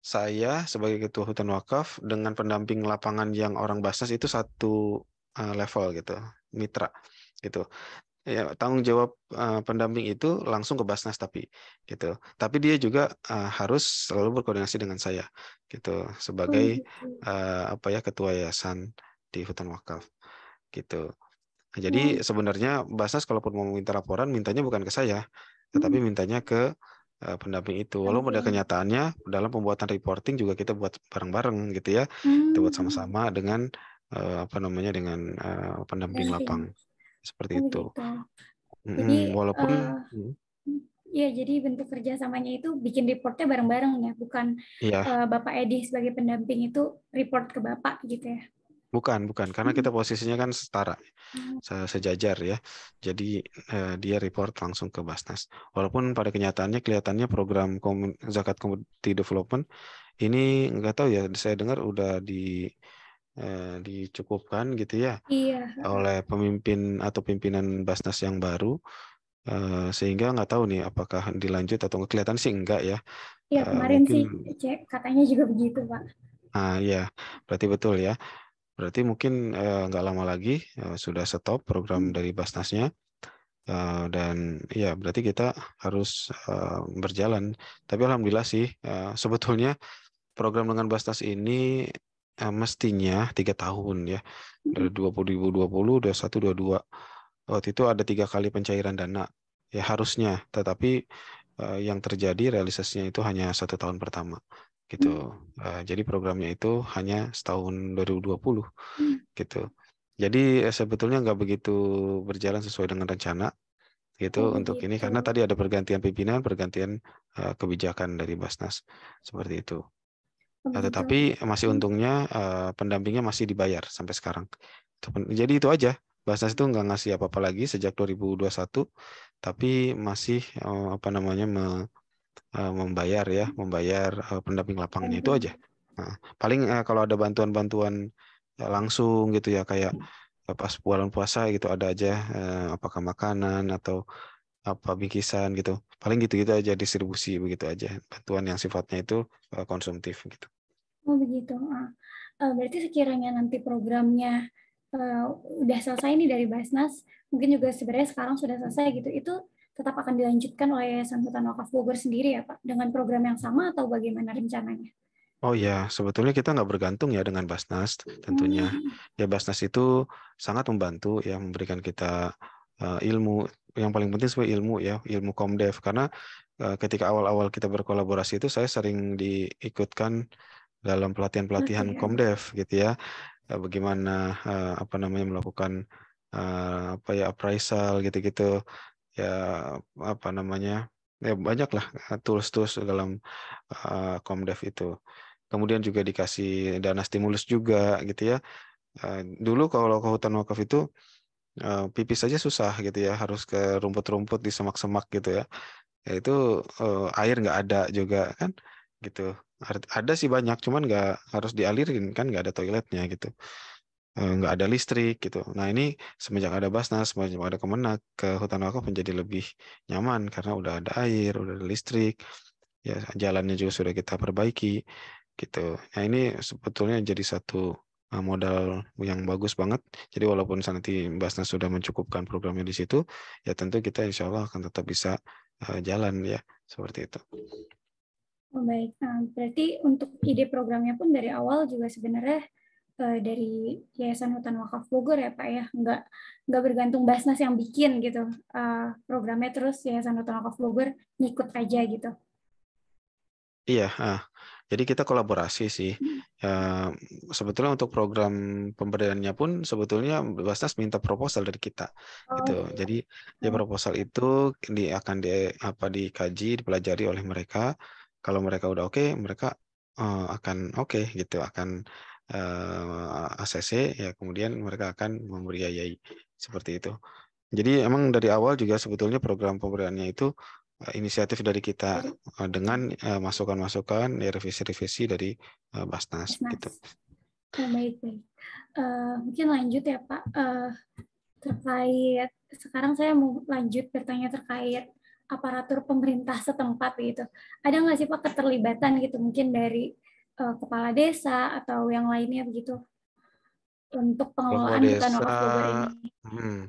Speaker 1: saya sebagai ketua hutan wakaf dengan pendamping lapangan yang orang Basnas itu satu level gitu, mitra gitu. Ya, tanggung jawab pendamping itu langsung ke Basnas tapi gitu. Tapi dia juga harus selalu berkoordinasi dengan saya gitu
Speaker 2: Oh,
Speaker 1: sebagai
Speaker 2: begitu.
Speaker 1: apa ya ketua yayasan di hutan wakaf gitu. Nah, jadi
Speaker 2: Oh,
Speaker 1: sebenarnya Basnas kalaupun mau minta laporan, mintanya bukan ke saya, tetapi
Speaker 2: hmm,
Speaker 1: mintanya ke pendamping itu. Walau pada
Speaker 2: pendamping.
Speaker 1: kenyataannya dalam pembuatan reporting juga kita buat bareng-bareng gitu ya, kita buat
Speaker 2: Hmm,
Speaker 1: sama-sama dengan apa namanya dengan pendamping
Speaker 2: pendamping.
Speaker 1: lapang seperti
Speaker 2: Oh,
Speaker 1: itu.
Speaker 2: begitu. Jadi,
Speaker 1: Walaupun
Speaker 2: eh, ya, jadi bentuk kerjasamanya itu bikin reportnya bareng-bareng ya, bukan
Speaker 1: iya.
Speaker 2: Bapak Edi sebagai pendamping itu report ke Bapak gitu ya.
Speaker 1: Bukan, karena kita posisinya kan setara, sejajar ya. Jadi dia report langsung ke Basnas. Walaupun pada kenyataannya kelihatannya program zakat community development ini nggak tahu ya, saya dengar udah dicukupkan gitu ya
Speaker 2: Iya,
Speaker 1: oleh pemimpin atau pimpinan Basnas yang baru, sehingga nggak tahu nih apakah dilanjut atau nggak. Kelihatan sih enggak ya.
Speaker 2: iya kemarin
Speaker 1: Mungkin
Speaker 2: sih cek katanya juga begitu, Pak.
Speaker 1: ya berarti betul ya. Berarti mungkin nggak lama lagi sudah stop program dari Basnasnya. Dan ya berarti kita harus berjalan. Tapi alhamdulillah sih sebetulnya program dengan Basnas ini mestinya 3 tahun ya, dari 2020, 21, 22. Waktu itu ada 3 kali pencairan dana ya harusnya, tetapi yang terjadi realisasinya itu hanya 1 tahun pertama gitu. Jadi programnya itu hanya setahun 2020 gitu. Jadi sebetulnya nggak begitu berjalan sesuai dengan rencana gitu
Speaker 2: Oh,
Speaker 1: untuk ini
Speaker 2: begitu.
Speaker 1: karena tadi ada pergantian pimpinan, pergantian kebijakan dari Basnas seperti itu.
Speaker 2: Oh, begitu.
Speaker 1: Tetapi masih untungnya pendampingnya masih dibayar sampai sekarang. Jadi itu aja. Basnas itu nggak ngasih apa-apa lagi sejak 2021, tapi masih apa namanya membayar ya, membayar pendamping lapangnya itu aja.
Speaker 2: Pendamping.
Speaker 1: Nah, paling kalau ada bantuan-bantuan langsung gitu ya kayak pas bulan puasa gitu ada aja apakah makanan atau apa bingkisan gitu. Paling gitu-gitu aja distribusi begitu aja. Bantuan yang sifatnya itu konsumtif gitu.
Speaker 2: Oh, begitu. Berarti sekiranya nanti programnya eh, udah selesai nih dari Basnas, mungkin juga sebenarnya sekarang sudah selesai gitu, itu tetap akan dilanjutkan oleh Yayasan Hutan Wakaf Bogor sendiri ya, Pak, dengan program yang sama atau bagaimana rencananya?
Speaker 1: Oh ya, sebetulnya kita nggak bergantung ya dengan Basnas tentunya.
Speaker 2: Hmm,
Speaker 1: Ya Basnas itu sangat membantu ya memberikan kita ilmu. Yang paling penting sebenarnya ilmu ya, ilmu Komdev. Karena ketika awal-awal kita berkolaborasi itu saya sering diikutkan dalam pelatihan-pelatihan
Speaker 2: latihan.
Speaker 1: Komdev gitu ya. Bagaimana apa namanya melakukan apa ya appraisal gitu-gitu. Ya apa namanya ya banyak lah tools-tools dalam Komdev itu. Kemudian juga dikasih dana stimulus juga gitu ya. Dulu kalau ke hutan wakaf itu pipis saja susah gitu ya, harus ke rumput-rumput di semak-semak gitu ya. Ya itu air nggak ada juga kan, gitu. Ada sih banyak, cuman nggak harus dialirin kan, nggak ada toiletnya gitu. Nggak ada listrik gitu. Nah ini semenjak ada Basnas, semenjak ada Kemenak, ke hutan wakaf menjadi lebih nyaman karena udah ada air, udah ada listrik, ya jalannya juga sudah kita perbaiki gitu. Nah ini sebetulnya jadi satu modal yang bagus banget. Jadi walaupun nanti Basnas sudah mencukupkan programnya di situ, ya tentu kita insya Allah akan tetap bisa jalan ya seperti itu.
Speaker 2: Oh, baik. Berarti untuk ide programnya pun dari awal juga sebenarnya dari Yayasan Hutan Wakaf Bogor ya Pak ya, nggak bergantung Basnas yang bikin gitu programnya, terus Yayasan Hutan Wakaf Bogor ngikut aja gitu.
Speaker 1: Iya, jadi kita kolaborasi sih. Ya, sebetulnya untuk program pemberdayanya pun sebetulnya Basnas minta proposal dari kita,
Speaker 2: Oh
Speaker 1: gitu.
Speaker 2: gitu.
Speaker 1: Jadi di proposal itu akan dikaji, dipelajari oleh mereka. Kalau mereka udah oke, mereka akan oke gitu, akan ACC ya, kemudian mereka akan membiayai seperti itu. Jadi emang dari awal juga sebetulnya program pemberiannya itu inisiatif dari kita
Speaker 2: Dari
Speaker 1: dengan masukan-masukan, ya, revisi-revisi dari Basnas gitu.
Speaker 2: Basnas. Oh, baik, baik. Mungkin lanjut ya Pak. Terkait, sekarang saya mau lanjut bertanya terkait aparatur pemerintah setempat gitu. Ada nggak sih Pak keterlibatan gitu mungkin dari kepala desa atau yang lainnya begitu untuk
Speaker 1: Kalau kepala
Speaker 2: pengelolaan hutan
Speaker 1: desa,
Speaker 2: wakaf Bogor ini?
Speaker 1: hmm,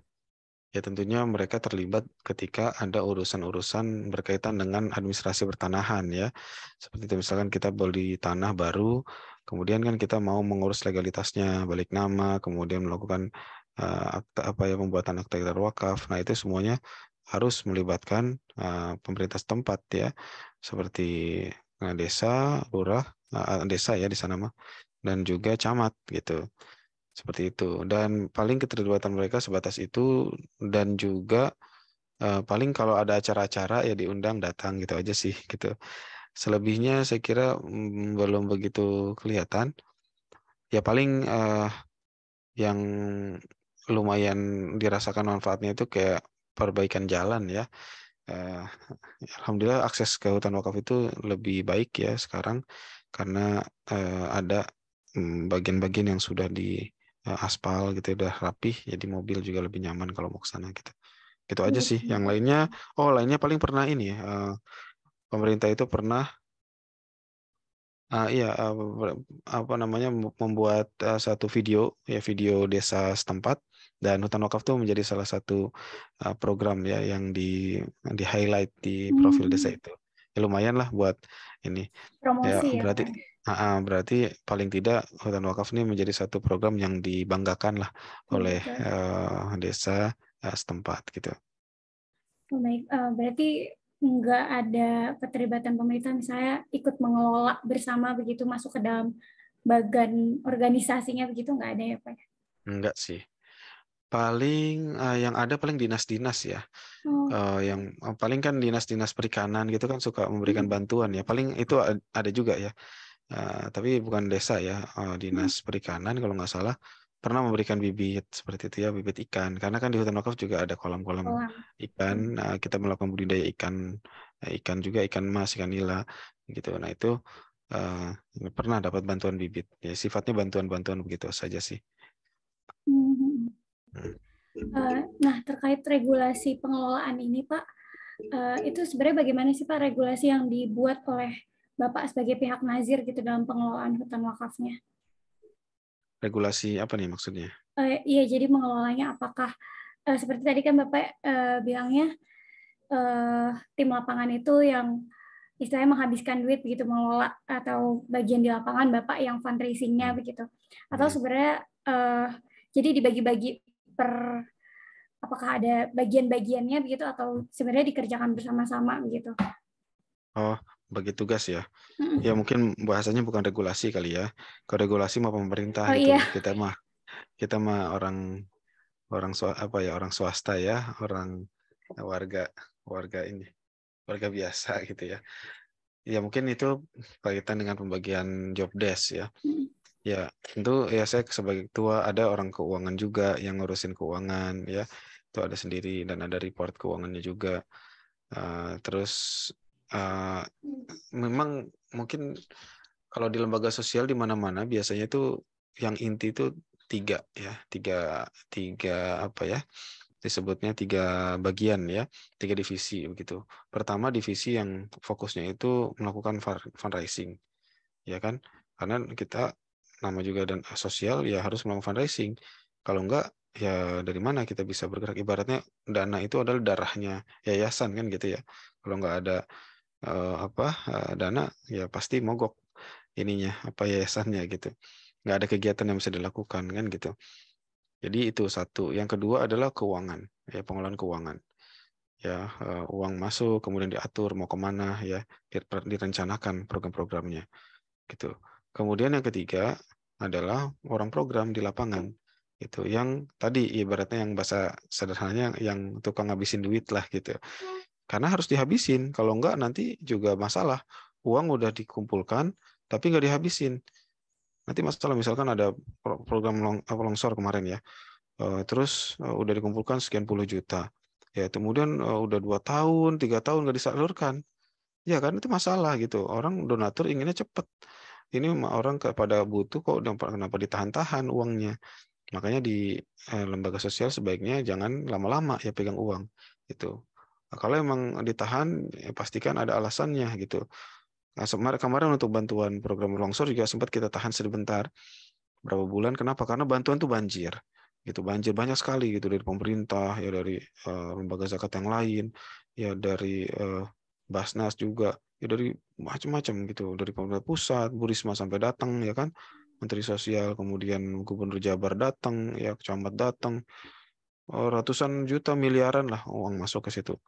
Speaker 1: ya tentunya mereka terlibat ketika ada urusan-urusan berkaitan dengan administrasi pertanahan ya. Seperti itu misalkan kita beli tanah baru, kemudian kan kita mau mengurus legalitasnya, balik nama, kemudian melakukan akta apa ya, pembuatan akta wakaf. Nah, itu semuanya harus melibatkan pemerintah setempat ya. Seperti desa, lurah, desa ya di sana mah, dan juga camat gitu. Seperti itu. Dan paling keterlibatan mereka sebatas itu, dan juga paling kalau ada acara-acara ya diundang datang gitu aja sih gitu. Selebihnya saya kira belum begitu kelihatan. Ya paling yang lumayan dirasakan manfaatnya itu kayak perbaikan jalan ya. Eh, Alhamdulillah akses ke hutan wakaf itu lebih baik ya sekarang karena ada bagian-bagian yang sudah di aspal gitu, udah rapih, jadi mobil juga lebih nyaman kalau mau ke sana gitu. Itu aja
Speaker 2: Iya,
Speaker 1: sih. Yang
Speaker 2: semoga.
Speaker 1: lainnya, lainnya paling pernah ini ya, pemerintah itu pernah iya, apa namanya, membuat satu video ya, video desa setempat, dan hutan wakaf itu menjadi salah satu program ya yang di highlight di profil desa
Speaker 2: Hmm,
Speaker 1: itu. Ya, lumayan lah buat ini. Ya
Speaker 2: promosi ya
Speaker 1: berarti
Speaker 2: Pak.
Speaker 1: berarti paling tidak hutan wakaf ini menjadi satu program yang dibanggakan lah
Speaker 2: Iya
Speaker 1: oleh
Speaker 2: betul.
Speaker 1: desa setempat gitu.
Speaker 2: Oh, baik. Berarti nggak ada keterlibatan pemerintah misalnya ikut mengelola bersama begitu masuk ke dalam bagan organisasinya begitu nggak ada ya Pak?
Speaker 1: Enggak sih. Paling yang ada paling dinas-dinas ya.
Speaker 2: Oh,
Speaker 1: Yang paling kan dinas-dinas perikanan gitu kan suka memberikan
Speaker 2: mm,
Speaker 1: bantuan ya. Paling itu ada juga ya. Tapi bukan desa ya.
Speaker 2: mm,
Speaker 1: Dinas perikanan kalau nggak salah pernah memberikan bibit seperti itu ya, bibit ikan. Karena kan di hutan wakaf juga ada kolam-kolam
Speaker 2: kolam.
Speaker 1: ikan.
Speaker 2: Hmm.
Speaker 1: Kita melakukan budidaya ikan, ikan juga, ikan mas, ikan nila gitu. Nah itu pernah dapat bantuan bibit. Ya sifatnya bantuan-bantuan begitu saja sih.
Speaker 2: Hmm.
Speaker 1: Hmm.
Speaker 2: Nah, terkait regulasi pengelolaan ini, Pak, itu sebenarnya bagaimana sih Pak regulasi yang dibuat oleh Bapak sebagai pihak nazir gitu dalam pengelolaan hutan wakafnya?
Speaker 1: Regulasi apa nih maksudnya?
Speaker 2: Iya, jadi mengelolanya apakah seperti tadi kan Bapak bilangnya eh, tim lapangan itu yang istilahnya menghabiskan duit begitu mengelola, atau bagian di lapangan Bapak yang fundraisingnya
Speaker 1: Hmm.
Speaker 2: begitu. Atau
Speaker 1: Hmm.
Speaker 2: sebenarnya jadi dibagi-bagi per, apakah ada bagian-bagiannya begitu atau sebenarnya dikerjakan bersama-sama begitu.
Speaker 1: Oh, bagi tugas ya. Ya
Speaker 2: Mm-mm.
Speaker 1: mungkin bahasanya bukan regulasi kali ya. Kalau regulasi mah pemerintah
Speaker 2: Oh
Speaker 1: gitu.
Speaker 2: iya.
Speaker 1: Kita mah orang orang apa ya, orang swasta ya, orang warga warga ini, warga biasa gitu ya. Ya mungkin itu kaitan dengan pembagian job desk ya. Ya, tentu ya saya sebagai ketua ada orang keuangan juga yang ngurusin keuangan ya. Itu ada sendiri dan ada report keuangannya juga. Terus uh, memang mungkin kalau di lembaga sosial di mana-mana biasanya itu yang inti itu tiga ya, tiga apa ya? Disebutnya tiga bagian ya, tiga divisi begitu. Pertama divisi yang fokusnya itu melakukan fundraising, ya kan? Karena kita nama juga dan sosial ya harus melakukan fundraising. Kalau enggak ya dari mana kita bisa bergerak? Ibaratnya dana itu adalah darahnya yayasan kan gitu ya. Kalau enggak ada dana ya pasti mogok ininya apa yayasannya gitu. Enggak ada kegiatan yang bisa dilakukan kan gitu. Jadi itu satu. Yang kedua adalah keuangan, ya pengelolaan keuangan. Ya, uang masuk kemudian diatur mau kemana ya, direncanakan program-programnya gitu. Kemudian yang ketiga adalah orang program di lapangan gitu. Yang tadi ibaratnya yang bahasa sederhananya yang tukang ngabisin duit lah gitu. Karena harus dihabisin, kalau enggak nanti juga masalah. Uang udah dikumpulkan tapi nggak dihabisin. Nanti masalah misalkan ada program longsor kemarin ya. Terus udah dikumpulkan sekian puluh juta. Ya, kemudian udah 2 tahun, 3 tahun nggak disalurkan. Ya kan itu masalah gitu. Orang donatur inginnya cepet. Ini orang kepada butuh kok kenapa ditahan-tahan uangnya. Makanya di lembaga sosial sebaiknya jangan lama-lama ya pegang uang gitu. Nah, kalau emang ditahan ya pastikan ada alasannya gitu. Nah, kemarin untuk bantuan program longsor juga sempat kita tahan sebentar berapa bulan. Kenapa? Karena bantuan tuh banjir gitu, banjir banyak sekali gitu dari pemerintah ya, dari lembaga zakat yang lain ya, dari Basnas juga ya, dari macam-macam gitu, dari pemerintah pusat, Bu Risma sampai datang ya kan, Menteri Sosial, kemudian Gubernur Jabar datang ya, camat datang, ratusan juta miliaran lah uang masuk ke situ.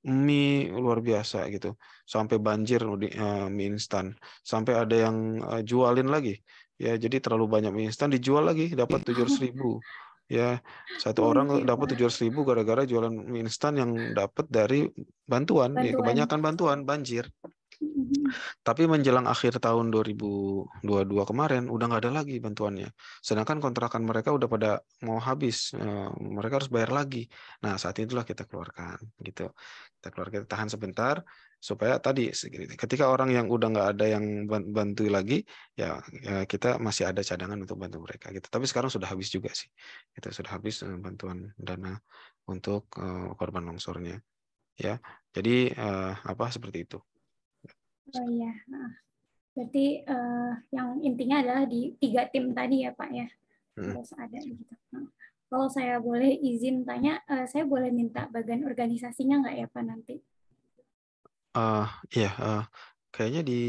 Speaker 1: Mie luar biasa gitu, sampai banjir mie instan, sampai ada yang jualin lagi ya, jadi terlalu banyak mie instan dijual lagi dapat 700.000 ya, satu
Speaker 2: Oh
Speaker 1: orang dapat
Speaker 2: iya,
Speaker 1: 700.000 gara-gara jualan mie instan yang dapat dari bantuan ya,
Speaker 2: bantuan.
Speaker 1: kebanyakan bantuan banjir.
Speaker 2: Mhm.
Speaker 1: Tapi menjelang akhir tahun 2022 kemarin udah nggak ada lagi bantuannya. Sedangkan kontrakan mereka udah pada mau habis, mereka harus bayar lagi. Nah saat itulah kita keluarkan gitu. Kita keluar, kita tahan sebentar supaya tadi ketika orang yang udah nggak ada yang bantu lagi ya, kita masih ada cadangan untuk bantu mereka gitu. Tapi sekarang sudah habis juga sih. Itu sudah habis bantuan dana untuk korban longsornya ya. Jadi seperti itu.
Speaker 2: Oh iya. Nah, berarti yang intinya adalah di 3 tim tadi ya Pak ya,
Speaker 1: Hmm.
Speaker 2: harus ada gitu. Nah, kalau saya boleh izin tanya, saya boleh minta bagian organisasinya nggak ya Pak nanti?
Speaker 1: Uh, iya, kayaknya di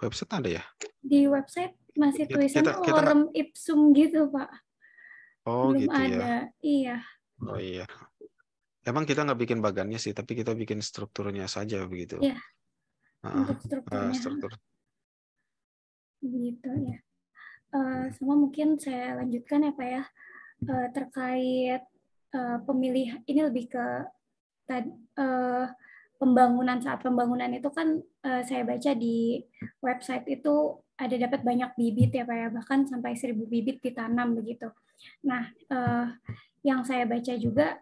Speaker 1: website ada ya.
Speaker 2: Di website masih
Speaker 1: Kita kita,
Speaker 2: tulisannya
Speaker 1: kita nggak.
Speaker 2: lorem ipsum gitu Pak,
Speaker 1: Oh
Speaker 2: belum
Speaker 1: gitu ya.
Speaker 2: ada. Iya,
Speaker 1: Oh iya. Emang kita nggak bikin bagannya sih, tapi kita bikin strukturnya saja begitu.
Speaker 2: ya
Speaker 1: Uh,
Speaker 2: untuk strukturnya
Speaker 1: struktur.
Speaker 2: begitu ya. Sama mungkin saya lanjutkan ya Pak ya, terkait pemilih ini lebih ke uh, pembangunan. Saat pembangunan itu kan saya baca di website itu ada dapat banyak bibit ya Pak ya, bahkan sampai 1.000 bibit ditanam begitu. Nah, yang saya baca juga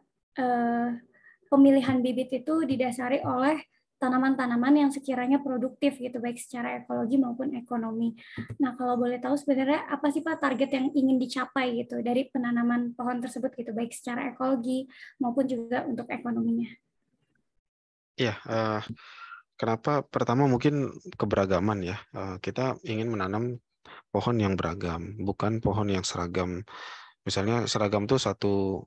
Speaker 2: pemilihan bibit itu didasari oleh tanaman-tanaman yang sekiranya produktif gitu, baik secara ekologi maupun ekonomi. Nah, kalau boleh tahu sebenarnya apa sih Pak target yang ingin dicapai gitu dari penanaman pohon tersebut gitu, baik secara ekologi maupun juga untuk ekonominya?
Speaker 1: Iya. Kenapa? Pertama mungkin keberagaman ya. Kita ingin menanam pohon yang beragam, bukan pohon yang seragam. Misalnya seragam tuh satu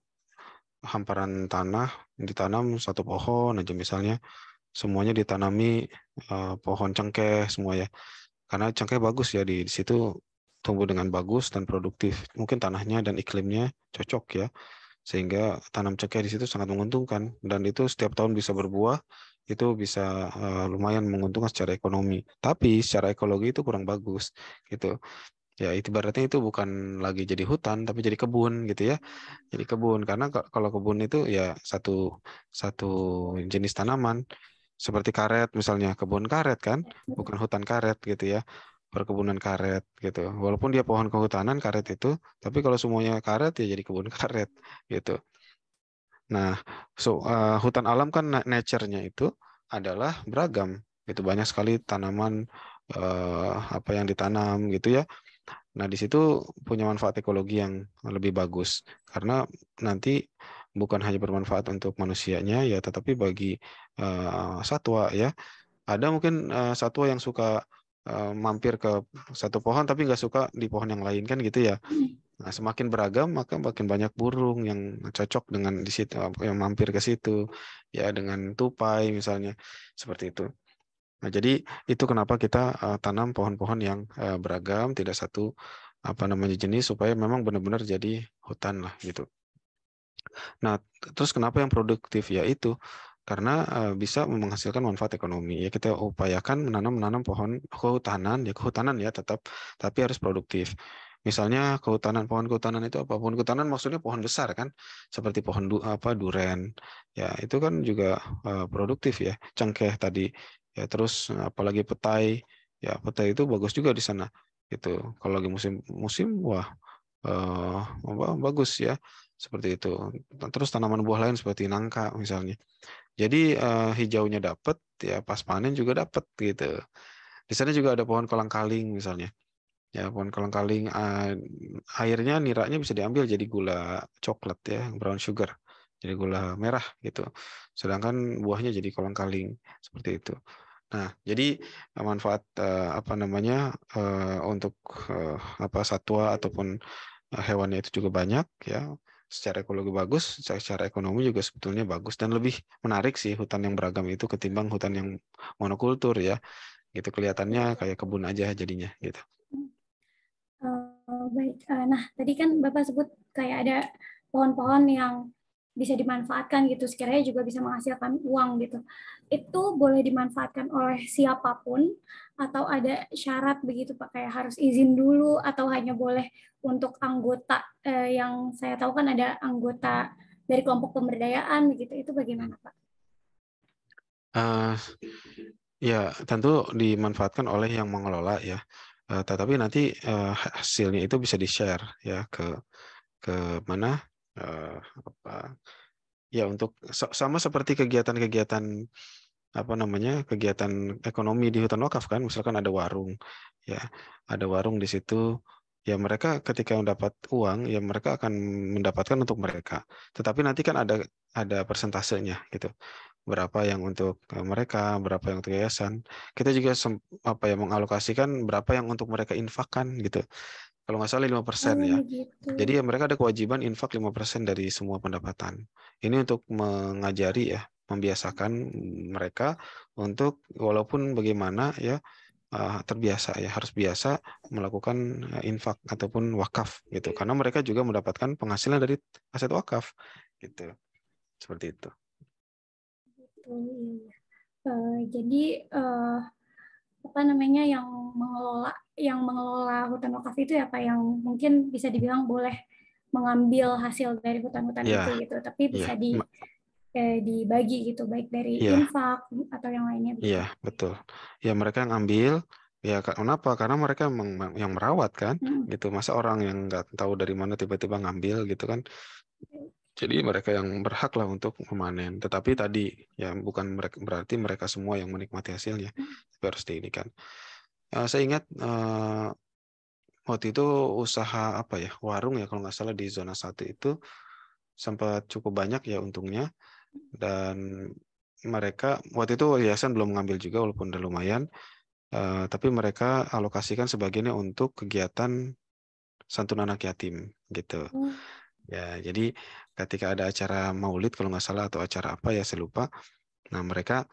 Speaker 1: hamparan tanah ditanam satu pohon aja misalnya, semuanya ditanami pohon cengkeh semua ya. Karena cengkeh bagus ya di situ, tumbuh dengan bagus dan produktif. Mungkin tanahnya dan iklimnya cocok ya, sehingga tanam cengkeh di situ sangat menguntungkan dan itu setiap tahun bisa berbuah, itu bisa lumayan menguntungkan secara ekonomi. Tapi secara ekologi itu kurang bagus gitu. Ya itu ibaratnya itu bukan lagi jadi hutan tapi jadi kebun gitu ya. Jadi kebun karena kalau kebun itu ya satu satu jenis tanaman seperti karet misalnya, kebun karet kan, bukan hutan karet gitu ya. perkebunan karet gitu. Walaupun dia pohon kehutanan karet itu, tapi kalau semuanya karet ya jadi kebun karet gitu. Nah, hutan alam kan nature-nya itu adalah beragam. Itu banyak sekali tanaman apa yang ditanam gitu ya. Nah, di situ punya manfaat ekologi yang lebih bagus karena nanti bukan hanya bermanfaat untuk manusianya ya, tetapi bagi satwa ya. Ada mungkin satwa yang suka mampir ke satu pohon tapi nggak suka di pohon yang lain kan gitu ya. Nah, semakin beragam maka makin banyak burung yang cocok dengan di situ, yang mampir ke situ ya, dengan tupai misalnya seperti itu. Nah, jadi itu kenapa kita tanam pohon-pohon yang beragam, tidak satu apa namanya jenis, supaya memang benar-benar jadi hutan lah gitu. Nah, terus kenapa yang produktif? Ya itu karena bisa menghasilkan manfaat ekonomi. Ya kita upayakan menanam pohon kehutanan ya tetap, tapi harus produktif. Misalnya pohon kehutanan itu apa? Pohon kehutanan maksudnya pohon besar kan, seperti pohon duren. Ya, itu kan juga produktif ya. Cengkeh tadi. Ya, terus apalagi petai. Ya, petai itu bagus juga di sana. Itu kalau lagi musim wah bagus ya, seperti itu. Terus tanaman buah lain seperti nangka misalnya. Jadi hijaunya dapat ya, pas panen juga dapat gitu. Di sana juga ada pohon kolang-kaling misalnya. Ya, pohon kolang-kaling airnya, niranya bisa diambil jadi gula coklat ya, brown sugar. Jadi gula merah gitu. Sedangkan buahnya jadi kolang-kaling seperti itu. Nah, jadi manfaat apa namanya untuk apa satwa ataupun hewannya itu juga banyak ya. Secara ekologi bagus, secara ekonomi juga sebetulnya bagus dan lebih menarik sih hutan yang beragam itu ketimbang hutan yang monokultur ya. Gitu kelihatannya kayak kebun aja jadinya gitu.
Speaker 2: Baik. Nah, tadi kan Bapak sebut kayak ada pohon-pohon yang bisa dimanfaatkan gitu, sekiranya juga bisa menghasilkan uang gitu. Itu boleh dimanfaatkan oleh siapapun atau ada syarat begitu Pak, kayak harus izin dulu atau hanya boleh untuk anggota yang saya tahu kan ada anggota dari kelompok pemberdayaan begitu. Itu bagaimana Pak?
Speaker 1: Uh, Ya, tentu dimanfaatkan oleh yang mengelola ya. Tetapi nanti hasilnya itu bisa di-share ya ke mana apa ya, untuk sama seperti kegiatan-kegiatan apa namanya, kegiatan ekonomi di hutan wakaf kan, misalkan ada warung ya, ada warung di situ ya, mereka ketika mendapat uang ya mereka akan mendapatkan untuk mereka, tetapi nanti kan ada persentasenya gitu, berapa yang untuk mereka, berapa yang untuk yayasan. Kita juga apa ya, mengalokasikan berapa yang untuk mereka infakkan gitu, kalau nggak salah 5%
Speaker 2: Oh,
Speaker 1: ya.
Speaker 2: begitu.
Speaker 1: Jadi ya mereka ada kewajiban infak 5% dari semua pendapatan. Ini untuk mengajari ya, membiasakan mereka untuk walaupun bagaimana ya terbiasa ya, harus biasa melakukan infak ataupun wakaf gitu. Karena mereka juga mendapatkan penghasilan dari aset wakaf gitu. Seperti itu.
Speaker 2: Oh, iya. Jadi apa namanya yang mengelola hutan wakaf itu ya Pak, yang mungkin bisa dibilang boleh mengambil hasil dari hutan-hutan itu
Speaker 1: Ya,
Speaker 2: gitu, tapi
Speaker 1: iya,
Speaker 2: bisa dibagi gitu, baik dari
Speaker 1: iya,
Speaker 2: infak atau yang lainnya
Speaker 1: iya,
Speaker 2: begitu.
Speaker 1: betul. Ya mereka yang ambil, ya kenapa? Karena mereka yang merawat kan,
Speaker 2: Hmm.
Speaker 1: gitu. Masa orang yang nggak tahu dari mana tiba-tiba ngambil gitu kan? Jadi mereka yang berhak lah untuk memanen. Tetapi tadi ya bukan mereka, berarti mereka semua yang menikmati hasilnya. Tapi harus diinikan. Saya ingat waktu itu usaha apa ya, warung ya kalau nggak salah di zona 1 itu sempat cukup banyak ya untungnya, dan mereka waktu itu yayasan belum mengambil juga walaupun udah lumayan, tapi mereka alokasikan sebagiannya untuk kegiatan santun anak yatim gitu
Speaker 2: Oh,
Speaker 1: ya. Jadi ketika ada acara maulid kalau nggak salah atau acara apa ya saya lupa, nah mereka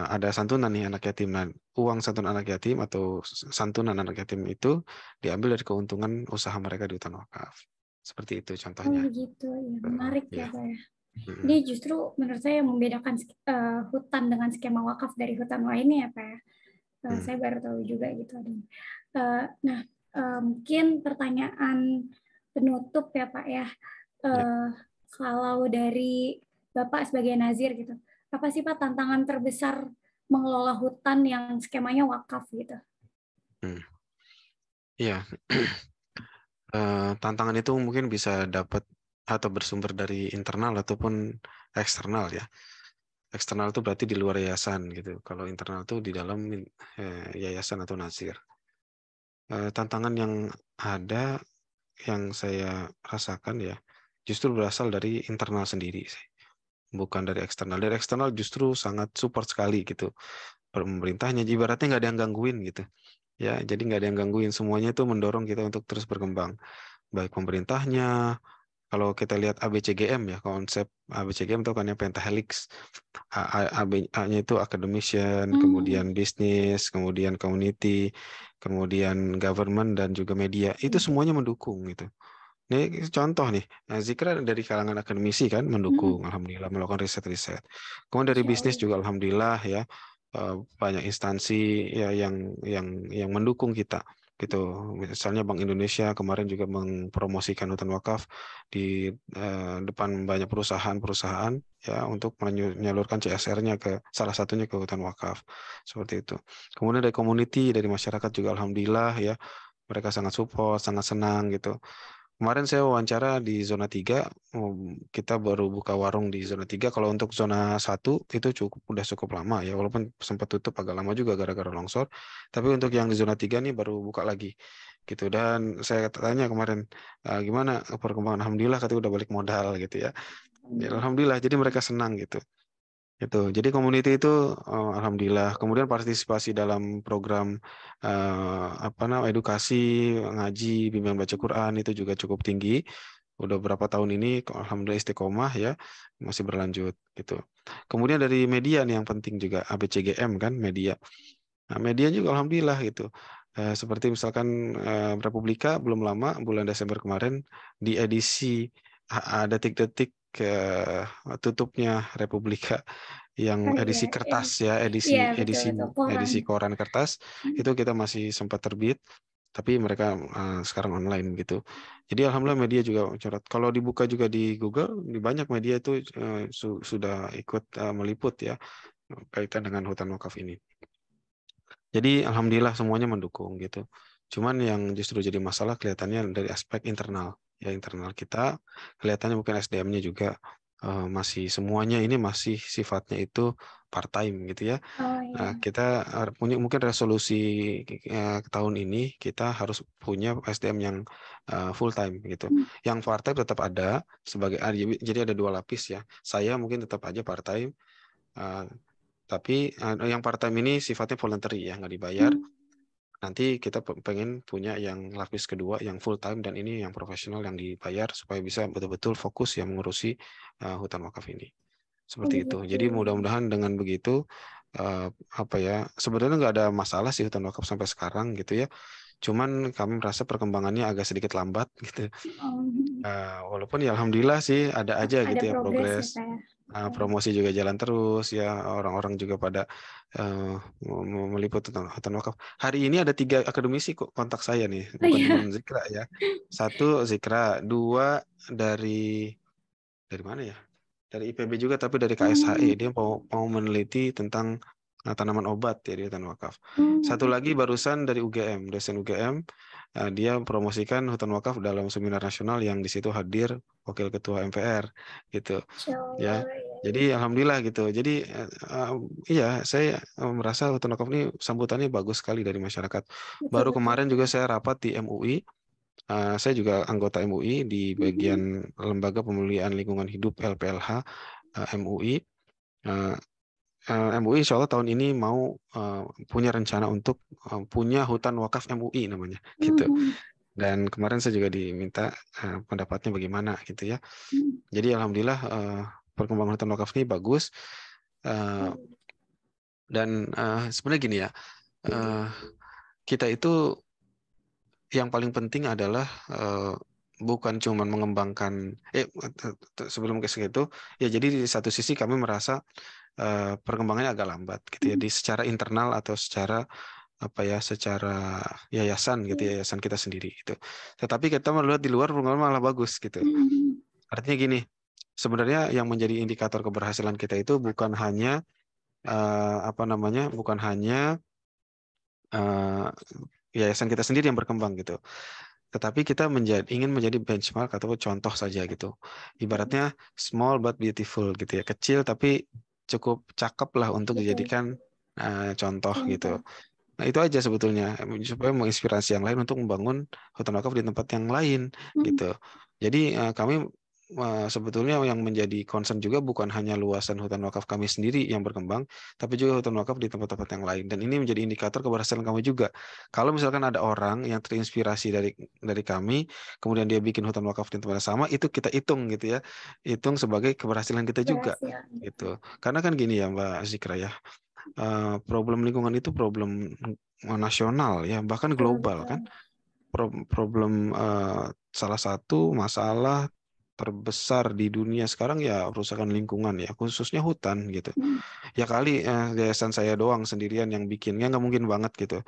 Speaker 1: ada santunan nih anak yatim. Nah, uang santun anak yatim atau santunan anak yatim itu diambil dari keuntungan usaha mereka di hutan wakaf. Seperti itu
Speaker 2: oh
Speaker 1: contohnya.
Speaker 2: begitu ya, menarik ya
Speaker 1: Ya.
Speaker 2: Pak ya. Ini
Speaker 1: Mm-mm.
Speaker 2: justru menurut saya yang membedakan hutan dengan skema wakaf dari hutan lainnya ya Pak ya.
Speaker 1: Hmm.
Speaker 2: Saya baru tahu juga gitu. Nah, mungkin pertanyaan penutup ya Pak ya.
Speaker 1: Ya.
Speaker 2: Eh, Kalau dari Bapak sebagai nazir gitu, apa sih Pak tantangan terbesar mengelola hutan yang skemanya wakaf gitu?
Speaker 1: Iya. Tantangan itu mungkin bisa dapat atau bersumber dari internal ataupun eksternal ya. Eksternal itu berarti di luar yayasan gitu. Kalau internal itu di dalam yayasan atau nasir. Tantangan yang ada yang saya rasakan ya justru berasal dari internal sendiri sih. Bukan dari eksternal. Dari eksternal justru sangat support sekali gitu. Pemerintahnya ibaratnya nggak ada yang gangguin gitu. Ya, jadi nggak ada yang gangguin. Semuanya itu mendorong kita untuk terus berkembang. Baik pemerintahnya, kalau kita lihat ABCGM ya, konsep ABCGM itu kan ya pentahelix. A-nya itu academician, kemudian bisnis, kemudian community, kemudian government dan juga media. Itu semuanya mendukung gitu. Ini contoh nih, Zikra dari kalangan akademisi kan mendukung, alhamdulillah melakukan riset-riset. Kemudian dari
Speaker 2: Insya
Speaker 1: bisnis
Speaker 2: Allah.
Speaker 1: juga alhamdulillah ya banyak instansi ya yang mendukung kita gitu. Misalnya Bank Indonesia kemarin juga mempromosikan hutan wakaf di depan banyak perusahaan-perusahaan ya untuk menyalurkan CSR-nya ke salah satunya ke hutan wakaf seperti itu. Kemudian dari community dari masyarakat juga alhamdulillah ya mereka sangat support, sangat senang gitu. Kemarin saya wawancara di zona 3, kita baru buka warung di zona 3. Kalau untuk zona 1 itu udah cukup lama ya, walaupun sempat tutup agak lama juga gara-gara longsor. Tapi untuk yang di zona 3 nih baru buka lagi gitu. Dan saya tanya kemarin, gimana perkembangan? Alhamdulillah katanya udah balik modal gitu ya. Ya, alhamdulillah, jadi mereka senang gitu. Itu. Jadi community itu alhamdulillah. Kemudian partisipasi dalam program apa namanya edukasi, ngaji, bimbingan baca Quran itu juga cukup tinggi. Udah berapa tahun ini alhamdulillah istiqomah ya, masih berlanjut gitu. Kemudian dari media nih yang penting juga ABCGM kan media. Nah, media juga alhamdulillah gitu. Seperti misalkan Republika belum lama bulan Desember kemarin di edisi detik-detik tutupnya Republika yang
Speaker 2: Oh iya,
Speaker 1: edisi kertas ya, edisi
Speaker 2: iya betul
Speaker 1: edisi
Speaker 2: betul koran.
Speaker 1: edisi koran kertas itu kita masih sempat terbit, tapi mereka sekarang online gitu. Jadi alhamdulillah media juga mencorot. Kalau dibuka juga di Google, di banyak media itu sudah ikut meliput ya kaitan dengan hutan wakaf ini. Jadi alhamdulillah semuanya mendukung gitu. Cuman yang justru jadi masalah kelihatannya dari aspek internal. Ya internal kita kelihatannya mungkin SDM-nya juga masih semuanya ini masih sifatnya itu part-time gitu ya.
Speaker 2: Oh
Speaker 1: Nah,
Speaker 2: iya.
Speaker 1: kita punya mungkin resolusi tahun ini kita harus punya SDM yang full-time gitu. Yang part-time tetap ada sebagai jadi ada dua lapis ya. Saya mungkin tetap aja part-time. eh, tapi yang part-time ini sifatnya voluntary ya, nggak dibayar. Nanti kita pengen punya yang lapis kedua, yang full-time dan ini yang profesional yang dibayar supaya bisa betul-betul fokus ya mengurusi hutan wakaf ini.
Speaker 2: Oh
Speaker 1: Seperti itu.
Speaker 2: begitu.
Speaker 1: Jadi mudah-mudahan dengan begitu eh, apa ya sebenarnya nggak ada masalah sih hutan wakaf sampai sekarang gitu ya. Cuman kami merasa perkembangannya agak sedikit lambat gitu.
Speaker 2: Um,
Speaker 1: Walaupun ya alhamdulillah sih ada aja
Speaker 2: ada
Speaker 1: gitu ya
Speaker 2: progres
Speaker 1: progres.
Speaker 2: ya Kak ya. Oke.
Speaker 1: Promosi juga jalan terus ya orang-orang juga pada eh, meliput tentang hutan wakaf. Hari ini ada 3 akademisi kok kontak saya nih,
Speaker 2: Oh
Speaker 1: bukan cuma
Speaker 2: iya.
Speaker 1: Zikra ya. 1 Zikra, 2 dari mana ya? Dari IPB juga tapi dari KSHI
Speaker 2: Hmm.
Speaker 1: dia mau meneliti tentang tanaman obat ya di hutan wakaf. Satu
Speaker 2: Hmm.
Speaker 1: lagi barusan dari UGM, dosen UGM, dia promosikan hutan wakaf dalam seminar nasional yang di situ hadir wakil ketua MPR gitu
Speaker 2: Insya
Speaker 1: ya.
Speaker 2: Allah ya.
Speaker 1: Jadi alhamdulillah gitu. Jadi iya saya merasa hutan wakaf ini sambutannya bagus sekali dari masyarakat.
Speaker 2: Betul
Speaker 1: Baru
Speaker 2: betul.
Speaker 1: kemarin juga saya rapat di MUI. Saya juga anggota MUI di bagian
Speaker 2: Hmm.
Speaker 1: Lembaga Pemulihan Lingkungan Hidup LPLH MUI. Eh, MUI insya Allah tahun ini mau eh, punya rencana untuk punya hutan wakaf MUI namanya gitu.
Speaker 2: Hmm.
Speaker 1: Dan kemarin saya juga diminta pendapatnya bagaimana gitu ya.
Speaker 2: Hmm.
Speaker 1: Jadi alhamdulillah perkembangan hutan wakaf ini bagus. Eh, dan sebenarnya gini ya, eh, kita itu yang paling penting adalah bukan cuma mengembangkan sebelum ke situ ya jadi di satu sisi kami merasa perkembangannya agak lambat gitu ya di secara internal atau secara apa ya secara yayasan gitu ya, yayasan kita sendiri gitu. Tetapi kita melihat di luar perkembangan malah bagus gitu.
Speaker 2: Hmm.
Speaker 1: Artinya gini, sebenarnya yang menjadi indikator keberhasilan kita itu bukan hanya apa namanya bukan hanya eh, yayasan kita sendiri yang berkembang gitu. Tetapi kita ingin menjadi benchmark atau contoh saja gitu. Ibaratnya small but beautiful gitu ya, kecil tapi cukup cakep lah untuk
Speaker 2: Betul.
Speaker 1: dijadikan contoh gitu.
Speaker 2: Contoh.
Speaker 1: Nah, itu aja sebetulnya supaya menginspirasi yang lain untuk membangun hutan wakaf di tempat yang lain
Speaker 2: Mm,
Speaker 1: gitu. Jadi kami sebetulnya yang menjadi concern juga bukan hanya luasan hutan wakaf kami sendiri yang berkembang, tapi juga hutan wakaf di tempat-tempat yang lain. Dan ini menjadi indikator keberhasilan kami juga. Kalau misalkan ada orang yang terinspirasi dari kami, kemudian dia bikin hutan wakaf di tempat yang sama, itu kita hitung gitu ya, hitung sebagai keberhasilan kita juga
Speaker 2: berhasil. Betul.
Speaker 1: gitu. Karena kan gini ya Mbak Zikra ya, problem lingkungan itu problem nasional ya, bahkan
Speaker 2: Betul,
Speaker 1: global
Speaker 2: betul.
Speaker 1: kan. Problem salah satu masalah terbesar di dunia sekarang ya perusahaan lingkungan ya, khususnya hutan gitu.
Speaker 2: Mm,
Speaker 1: Ya kali yayasan saya doang sendirian yang bikinnya nggak mungkin banget gitu.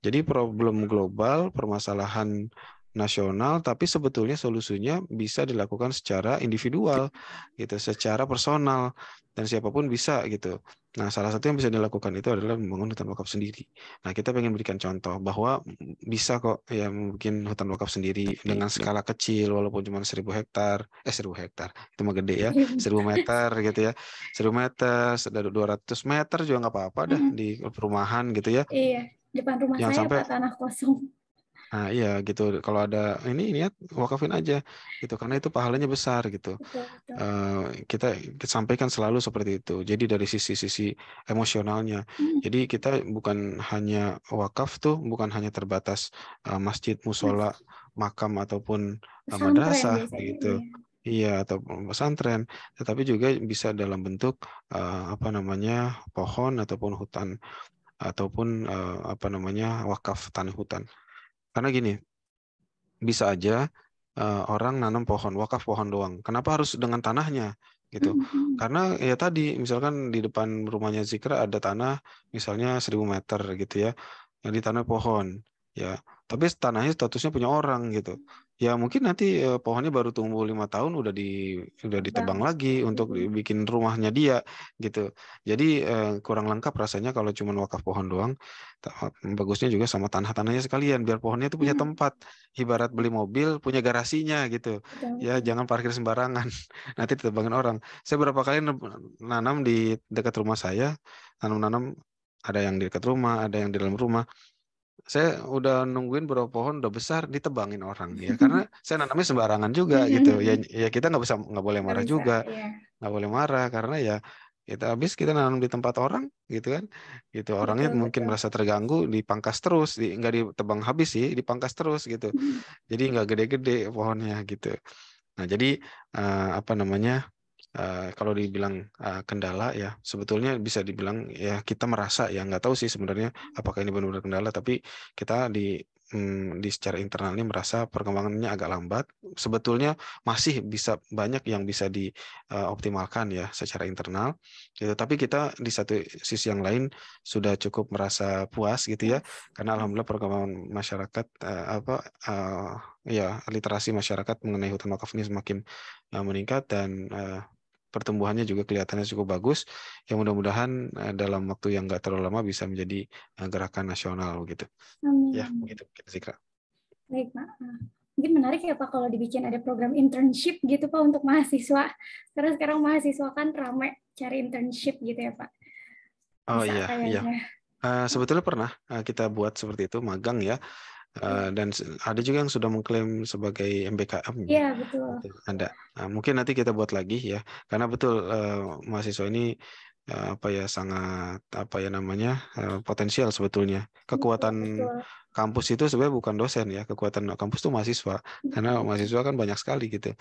Speaker 1: Jadi problem global, permasalahan nasional, tapi sebetulnya solusinya bisa dilakukan secara individual, gitu, secara personal, dan siapapun bisa gitu. Nah, salah satu yang bisa dilakukan itu adalah membangun hutan wakaf sendiri. Nah, kita pengen berikan contoh bahwa bisa kok ya bikin hutan wakaf sendiri dengan skala kecil, walaupun cuma 1.000 hektar, 1.000 hektar, itu mah gede ya, 1.000 meter gitu ya, 1.000 meter, 200 meter juga nggak apa-apa dah
Speaker 2: mm.
Speaker 1: di perumahan gitu ya.
Speaker 2: Iya, depan rumah
Speaker 1: Jangan
Speaker 2: saya
Speaker 1: sampai,
Speaker 2: Pak tanah kosong.
Speaker 1: nah iya gitu. Kalau ada ini niat wakafin aja gitu, karena itu pahalanya besar gitu.
Speaker 2: Betul, betul.
Speaker 1: Kita sampaikan selalu seperti itu. Jadi dari sisi-sisi emosionalnya.
Speaker 2: Mm.
Speaker 1: Jadi kita bukan hanya wakaf tuh, bukan hanya terbatas masjid, musola,
Speaker 2: Mas,
Speaker 1: makam ataupun
Speaker 2: pesantren
Speaker 1: madrasah
Speaker 2: biasanya.
Speaker 1: begitu.
Speaker 2: Iya.
Speaker 1: Iya, atau pesantren, tetapi juga bisa dalam bentuk apa namanya pohon ataupun hutan ataupun apa namanya wakaf tanah hutan. Karena gini, bisa aja orang nanam pohon, wakaf pohon doang. Kenapa harus dengan tanahnya gitu?
Speaker 2: Mm, mm.
Speaker 1: Karena ya tadi, misalkan di depan rumahnya Zikra ada tanah, misalnya 1.000 meter gitu ya, yang ditanam pohon, ya. Tapi tanahnya statusnya punya orang gitu. Ya mungkin nanti pohonnya baru tumbuh 5 tahun udah
Speaker 2: Tebang.
Speaker 1: ditebang lagi untuk
Speaker 2: Betul.
Speaker 1: bikin rumahnya dia gitu. Jadi kurang lengkap rasanya kalau cuma wakaf pohon doang. Bagusnya juga sama tanah-tanahnya sekalian biar pohonnya itu punya
Speaker 2: Mm,
Speaker 1: tempat. Ibarat beli mobil punya garasinya gitu.
Speaker 2: betul,
Speaker 1: Ya
Speaker 2: betul.
Speaker 1: jangan parkir sembarangan. Nanti ditebangin orang. Saya berapa kali nanam di dekat rumah saya, nanam-nanam, ada yang di dekat rumah, ada yang di dalam rumah. Saya udah nungguin berapa pohon udah besar ditebangin orang ya, karena saya nanamnya sembarangan juga gitu. Ya, ya kita nggak boleh
Speaker 2: Nggak
Speaker 1: marah
Speaker 2: bisa,
Speaker 1: juga,
Speaker 2: ya.
Speaker 1: nggak boleh marah karena ya kita habis kita nanam di tempat orang gitu kan, gitu orangnya
Speaker 2: Betul,
Speaker 1: mungkin
Speaker 2: betul.
Speaker 1: merasa terganggu, dipangkas terus, nggak ditebang habis sih, dipangkas terus gitu,
Speaker 2: Mm,
Speaker 1: jadi nggak gede-gede pohonnya gitu. Nah jadi apa namanya, kalau dibilang kendala ya sebetulnya bisa dibilang ya kita merasa ya, nggak tahu sih sebenarnya apakah ini benar-benar kendala, tapi kita di secara internal ini merasa perkembangannya agak lambat. Sebetulnya masih bisa banyak yang bisa dioptimalkan ya secara internal gitu, tapi kita di satu sisi yang lain sudah cukup merasa puas gitu ya,
Speaker 2: puas.
Speaker 1: karena
Speaker 2: Mm,
Speaker 1: alhamdulillah perkembangan masyarakat apa ya literasi masyarakat mengenai hutan wakaf ini semakin meningkat, dan pertumbuhannya juga kelihatannya cukup bagus. Yang mudah-mudahan dalam waktu yang nggak terlalu lama bisa menjadi gerakan nasional gitu. Ya,
Speaker 2: amin.
Speaker 1: begitu kita Zikra.
Speaker 2: Baik, Pak. Mungkin menarik ya Pak kalau dibikin ada program internship gitu Pak untuk mahasiswa. Karena sekarang mahasiswa kan ramai cari internship gitu ya Pak.
Speaker 1: Oh
Speaker 2: Bisa
Speaker 1: iya, iya.
Speaker 2: kayaknya.
Speaker 1: Sebetulnya pernah kita buat seperti itu, magang ya.
Speaker 2: Iya,
Speaker 1: Dan ada juga yang sudah mengklaim sebagai MBKM ya.
Speaker 2: iya betul.
Speaker 1: Gitu. Ada. Mungkin nanti kita buat lagi ya. Karena betul mahasiswa ini apa ya sangat apa ya namanya potensial sebetulnya.
Speaker 2: Betul,
Speaker 1: Kekuatan
Speaker 2: betul.
Speaker 1: kampus itu sebenarnya bukan dosen ya. Kekuatan kampus itu mahasiswa. Karena
Speaker 2: Betul.
Speaker 1: mahasiswa kan banyak sekali gitu.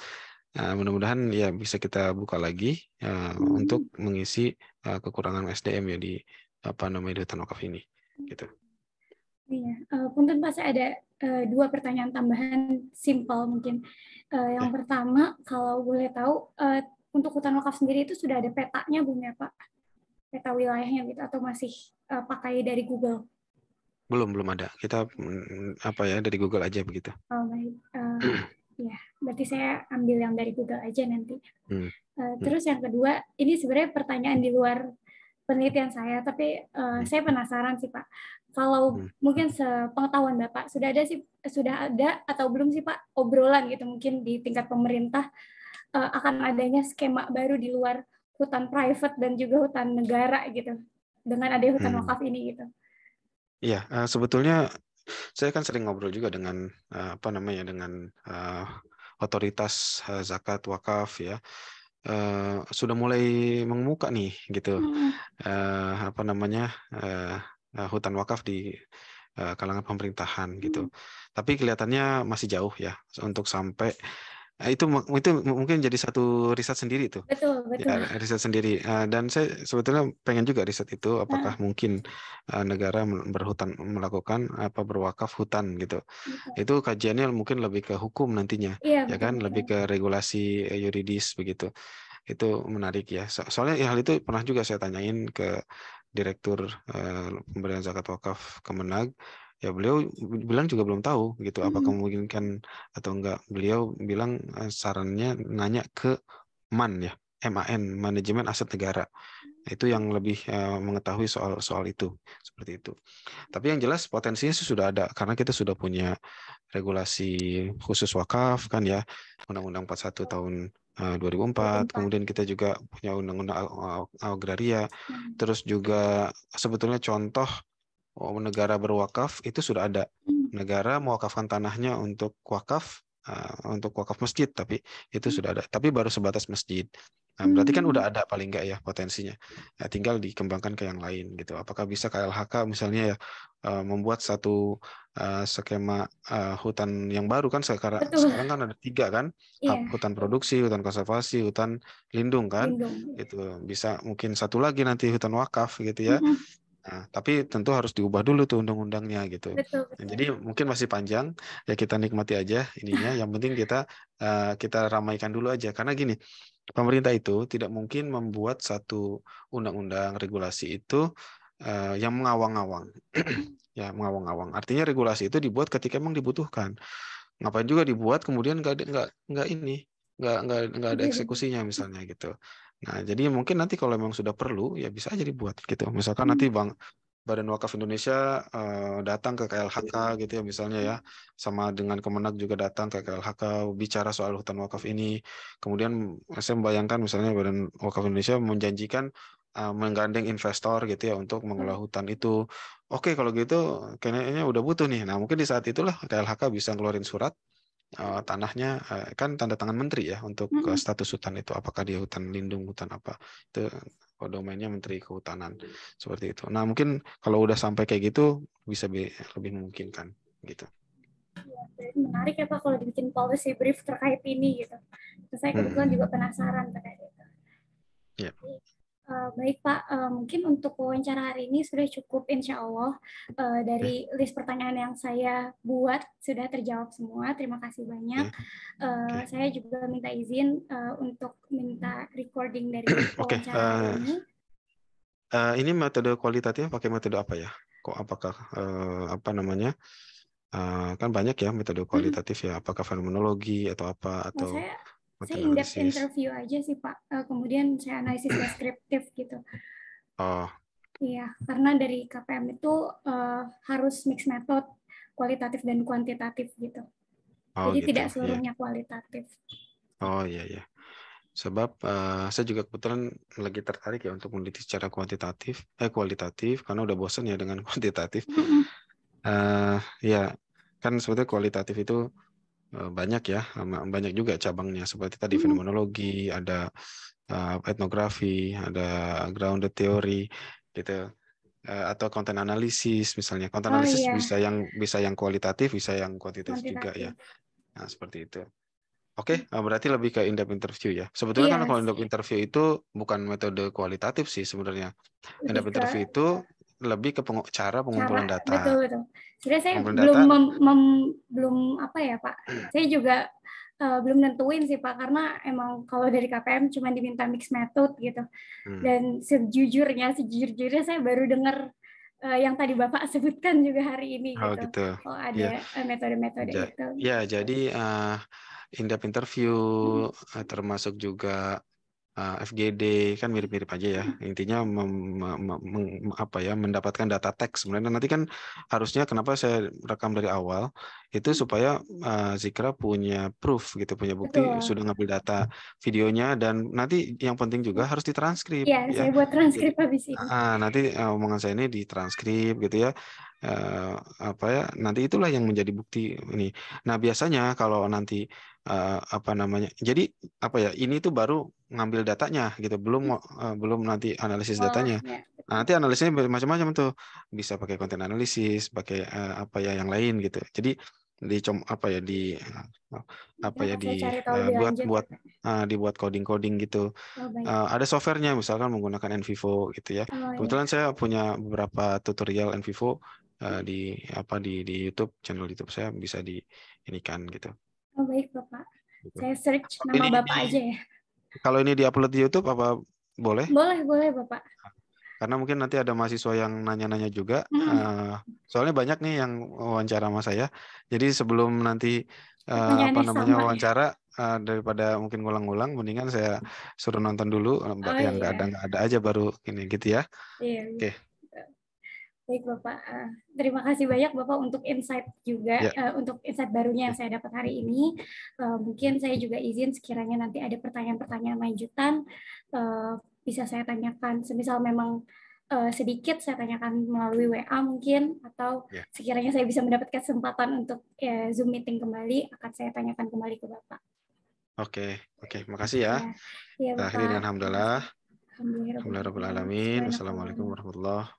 Speaker 1: Mudah-mudahan ya bisa kita buka lagi untuk
Speaker 2: Hmm.
Speaker 1: mengisi kekurangan SDM ya di apa namanya di hutan wakaf ini. Gitu.
Speaker 2: Iya. Punten Pak, saya ada dua pertanyaan tambahan simpel mungkin. Yang
Speaker 1: Ya.
Speaker 2: pertama, kalau boleh tahu, untuk hutan wakaf sendiri itu sudah ada petanya belum ya Pak? Peta wilayahnya gitu, atau masih pakai dari Google?
Speaker 1: Belum ada. Kita apa ya dari Google aja begitu.
Speaker 2: Oh, baik. Ya, berarti saya ambil yang dari Google aja nanti.
Speaker 1: Hmm, hmm.
Speaker 2: Terus yang kedua, ini sebenarnya pertanyaan di luar penelitian saya, tapi saya penasaran sih Pak. Kalau mungkin sepengetahuan Bapak sudah ada atau belum sih Pak obrolan gitu mungkin di tingkat pemerintah akan adanya skema baru di luar hutan private dan juga hutan negara gitu dengan adanya hutan wakaf ini gitu.
Speaker 1: Iya, sebetulnya saya kan sering ngobrol juga dengan dengan otoritas zakat wakaf ya. Sudah mulai mengemuka nih gitu hutan wakaf di kalangan pemerintahan gitu. Tapi kelihatannya masih jauh ya untuk sampai itu mungkin jadi satu riset sendiri tuh.
Speaker 2: Betul,
Speaker 1: Ya,
Speaker 2: betul.
Speaker 1: riset sendiri. Dan saya sebetulnya pengen juga riset itu apakah mungkin negara melakukan berwakaf hutan gitu.
Speaker 2: Betul.
Speaker 1: Itu kajiannya mungkin lebih ke hukum nantinya,
Speaker 2: Iya,
Speaker 1: ya
Speaker 2: betul,
Speaker 1: kan,
Speaker 2: betul.
Speaker 1: lebih ke regulasi yuridis begitu. Itu menarik ya. Soalnya hal itu pernah juga saya tanyain ke Direktur Pemberian Zakat Wakaf Kemenag. Ya beliau bilang juga belum tahu gitu apakah memungkinkan atau enggak. Beliau bilang sarannya nanya ke MAN ya, MAN, Manajemen Aset Negara. Itu yang lebih mengetahui soal itu seperti itu. Tapi yang jelas potensinya sudah ada karena kita sudah punya regulasi khusus wakaf kan ya, Undang-Undang 41 tahun 2004, kemudian kita juga punya Undang-Undang Agraria, terus juga sebetulnya contoh negara berwakaf itu sudah ada. Negara mewakafkan tanahnya untuk wakaf masjid, tapi itu sudah ada. Tapi baru sebatas masjid. Nah, berarti kan udah ada paling enggak ya potensinya. Ya, tinggal dikembangkan ke yang lain gitu. Apakah bisa KLHK misalnya ya membuat satu skema hutan yang baru kan sekarang kan ada 3 kan,
Speaker 2: Iya.
Speaker 1: hutan produksi, hutan konservasi, hutan lindung kan.
Speaker 2: Lindung.
Speaker 1: Itu bisa mungkin satu lagi nanti hutan wakaf gitu ya. Nah, tapi tentu harus diubah dulu tuh undang-undangnya gitu.
Speaker 2: Betul,
Speaker 1: Nah,
Speaker 2: betul.
Speaker 1: jadi mungkin masih panjang ya, kita nikmati aja ininya. Yang penting kita ramaikan dulu aja karena gini, pemerintah itu tidak mungkin membuat satu undang-undang regulasi itu yang mengawang-awang. Ya, mengawang-awang. Artinya regulasi itu dibuat ketika emang dibutuhkan. Ngapain juga dibuat kemudian nggak ada eksekusinya misalnya gitu. Nah, jadi mungkin nanti kalau memang sudah perlu ya bisa aja dibuat gitu. Misalkan nanti Badan Wakaf Indonesia datang ke KLHK gitu ya misalnya ya, sama dengan Kemenag juga datang ke KLHK bicara soal hutan wakaf ini. Kemudian saya membayangkan misalnya Badan Wakaf Indonesia menjanjikan menggandeng investor gitu ya untuk mengelola hutan itu. Oke, kalau gitu kayaknya udah butuh nih. Nah, mungkin di saat itulah KLHK bisa ngeluarin surat tanahnya kan tanda tangan menteri ya untuk status hutan itu, apakah dia hutan lindung, hutan apa, itu domainnya Menteri Kehutanan seperti itu. Nah mungkin kalau udah sampai kayak gitu bisa lebih memungkinkan gitu.
Speaker 2: Ya, menarik ya Pak kalau dibikin policy brief terkait ini gitu. Terus saya kebetulan juga penasaran terkait itu.
Speaker 1: Ya.
Speaker 2: Baik Pak, mungkin untuk wawancara hari ini sudah cukup insya Allah. Dari list pertanyaan yang saya buat sudah terjawab semua. Terima kasih banyak. Saya juga minta izin untuk minta recording dari wawancara hari ini.
Speaker 1: Ini metode kualitatifnya pakai metode apa ya? Apakah kan banyak ya metode kualitatif ya? Apakah fenomenologi atau apa atau
Speaker 2: saya in-depth interview aja sih Pak. Kemudian saya analisis deskriptif gitu.
Speaker 1: Oh.
Speaker 2: Iya, karena dari KPM itu harus mix method kualitatif dan kuantitatif gitu.
Speaker 1: Oh,
Speaker 2: Jadi
Speaker 1: gitu.
Speaker 2: tidak seluruhnya kualitatif.
Speaker 1: Oh iya ya. Sebab saya juga kebetulan lagi tertarik ya untuk meneliti secara kualitatif karena udah bosan ya dengan kuantitatif. Ya kan sebetulnya kualitatif itu banyak ya, banyak juga cabangnya seperti tadi fenomenologi, ada etnografi, ada grounded theory gitu, atau konten analisis misalnya. Konten analisis bisa yang kualitatif, bisa yang kuantitatif juga ya. Nah seperti itu. Oke, berarti lebih ke in-depth interview ya. Sebetulnya kan kalau in-depth interview itu bukan metode kualitatif sih sebenarnya. In-depth interview itu lebih ke cara pengumpulan data.
Speaker 2: Betul. Sebenarnya saya belum apa ya Pak. Saya juga belum nentuin sih Pak, karena emang kalau dari KPM cuma diminta mix method gitu. Dan sejujurnya saya baru dengar yang tadi Bapak sebutkan juga hari ini gitu. Oh ada metode-metode itu.
Speaker 1: Ya, jadi in-depth interview termasuk juga FGD, kan mirip-mirip aja ya. Intinya mendapatkan data teks. Sebenarnya nanti kan harusnya kenapa saya rekam dari awal itu supaya Zikra punya proof gitu, punya bukti
Speaker 2: Betul.
Speaker 1: sudah ngambil data videonya, dan nanti yang penting juga harus ditranskrip
Speaker 2: Iya,
Speaker 1: ya.
Speaker 2: saya buat
Speaker 1: Jadi
Speaker 2: transkrip habis ini.
Speaker 1: nanti omongan saya ini ditranskrip gitu ya. Nanti itulah yang menjadi bukti ini. Nah, biasanya kalau nanti jadi ini tuh baru ngambil datanya gitu, belum nanti analisis datanya.
Speaker 2: Olahnya.
Speaker 1: Nah, nanti analisisnya macam-macam tuh, bisa pakai konten analisis, pakai yang lain gitu. Jadi
Speaker 2: Saya cari tahu lebih
Speaker 1: buat
Speaker 2: lanjut ya,
Speaker 1: buat
Speaker 2: Pak.
Speaker 1: dibuat coding gitu.
Speaker 2: Oh, baik.
Speaker 1: Ada softwarenya, misalkan menggunakan NVivo gitu ya.
Speaker 2: Oh, iya.
Speaker 1: Kebetulan saya punya beberapa tutorial NVivo di YouTube, channel YouTube saya bisa diinikan gitu.
Speaker 2: Oh, baik, Bapak.
Speaker 1: Gitu.
Speaker 2: Saya search
Speaker 1: Tapi
Speaker 2: nama Bapak aja ya.
Speaker 1: kalau ini diupload di YouTube apa boleh?
Speaker 2: Boleh, boleh, Bapak.
Speaker 1: Karena mungkin nanti ada mahasiswa yang nanya-nanya juga.
Speaker 2: Hmm,
Speaker 1: Soalnya banyak nih yang wawancara sama saya. Jadi sebelum nanti
Speaker 2: pertanyaannya sama ya.
Speaker 1: wawancara, daripada mungkin ngulang-ngulang, mendingan saya suruh nonton dulu
Speaker 2: Oh,
Speaker 1: yang
Speaker 2: iya.
Speaker 1: nggak ada aja baru ini gitu ya.
Speaker 2: Iya, iya.
Speaker 1: Oke,
Speaker 2: Baik, Bapak. Terima kasih banyak, Bapak, untuk insight juga,
Speaker 1: ya.
Speaker 2: untuk insight barunya yang
Speaker 1: Oke.
Speaker 2: saya dapat hari ini. Mungkin saya juga izin sekiranya nanti ada pertanyaan-pertanyaan lanjutan, bisa saya tanyakan. Semisal memang sedikit, saya tanyakan melalui WA mungkin, atau
Speaker 1: Ya.
Speaker 2: sekiranya saya bisa mendapat kesempatan untuk Zoom meeting kembali, akan saya tanyakan kembali ke Bapak.
Speaker 1: Oke, makasih ya.
Speaker 2: Ya, ya
Speaker 1: Akhirnya dengan
Speaker 2: Bapak.
Speaker 1: alhamdulillah.
Speaker 2: Alhamdulillah.
Speaker 1: Alhamdulillahirabbil Assalamualaikum warahmatullahi.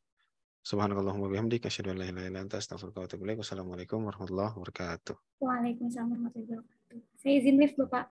Speaker 1: Subhanakallahumma bihamdika asyhadu an la ilaha illa anta astaghfiruka wa atubu ilaik. Wassalamualaikum warahmatullahi wabarakatuh.
Speaker 2: Waalaikumsalam warahmatullahi wabarakatuh. Saya izin live, Bapak.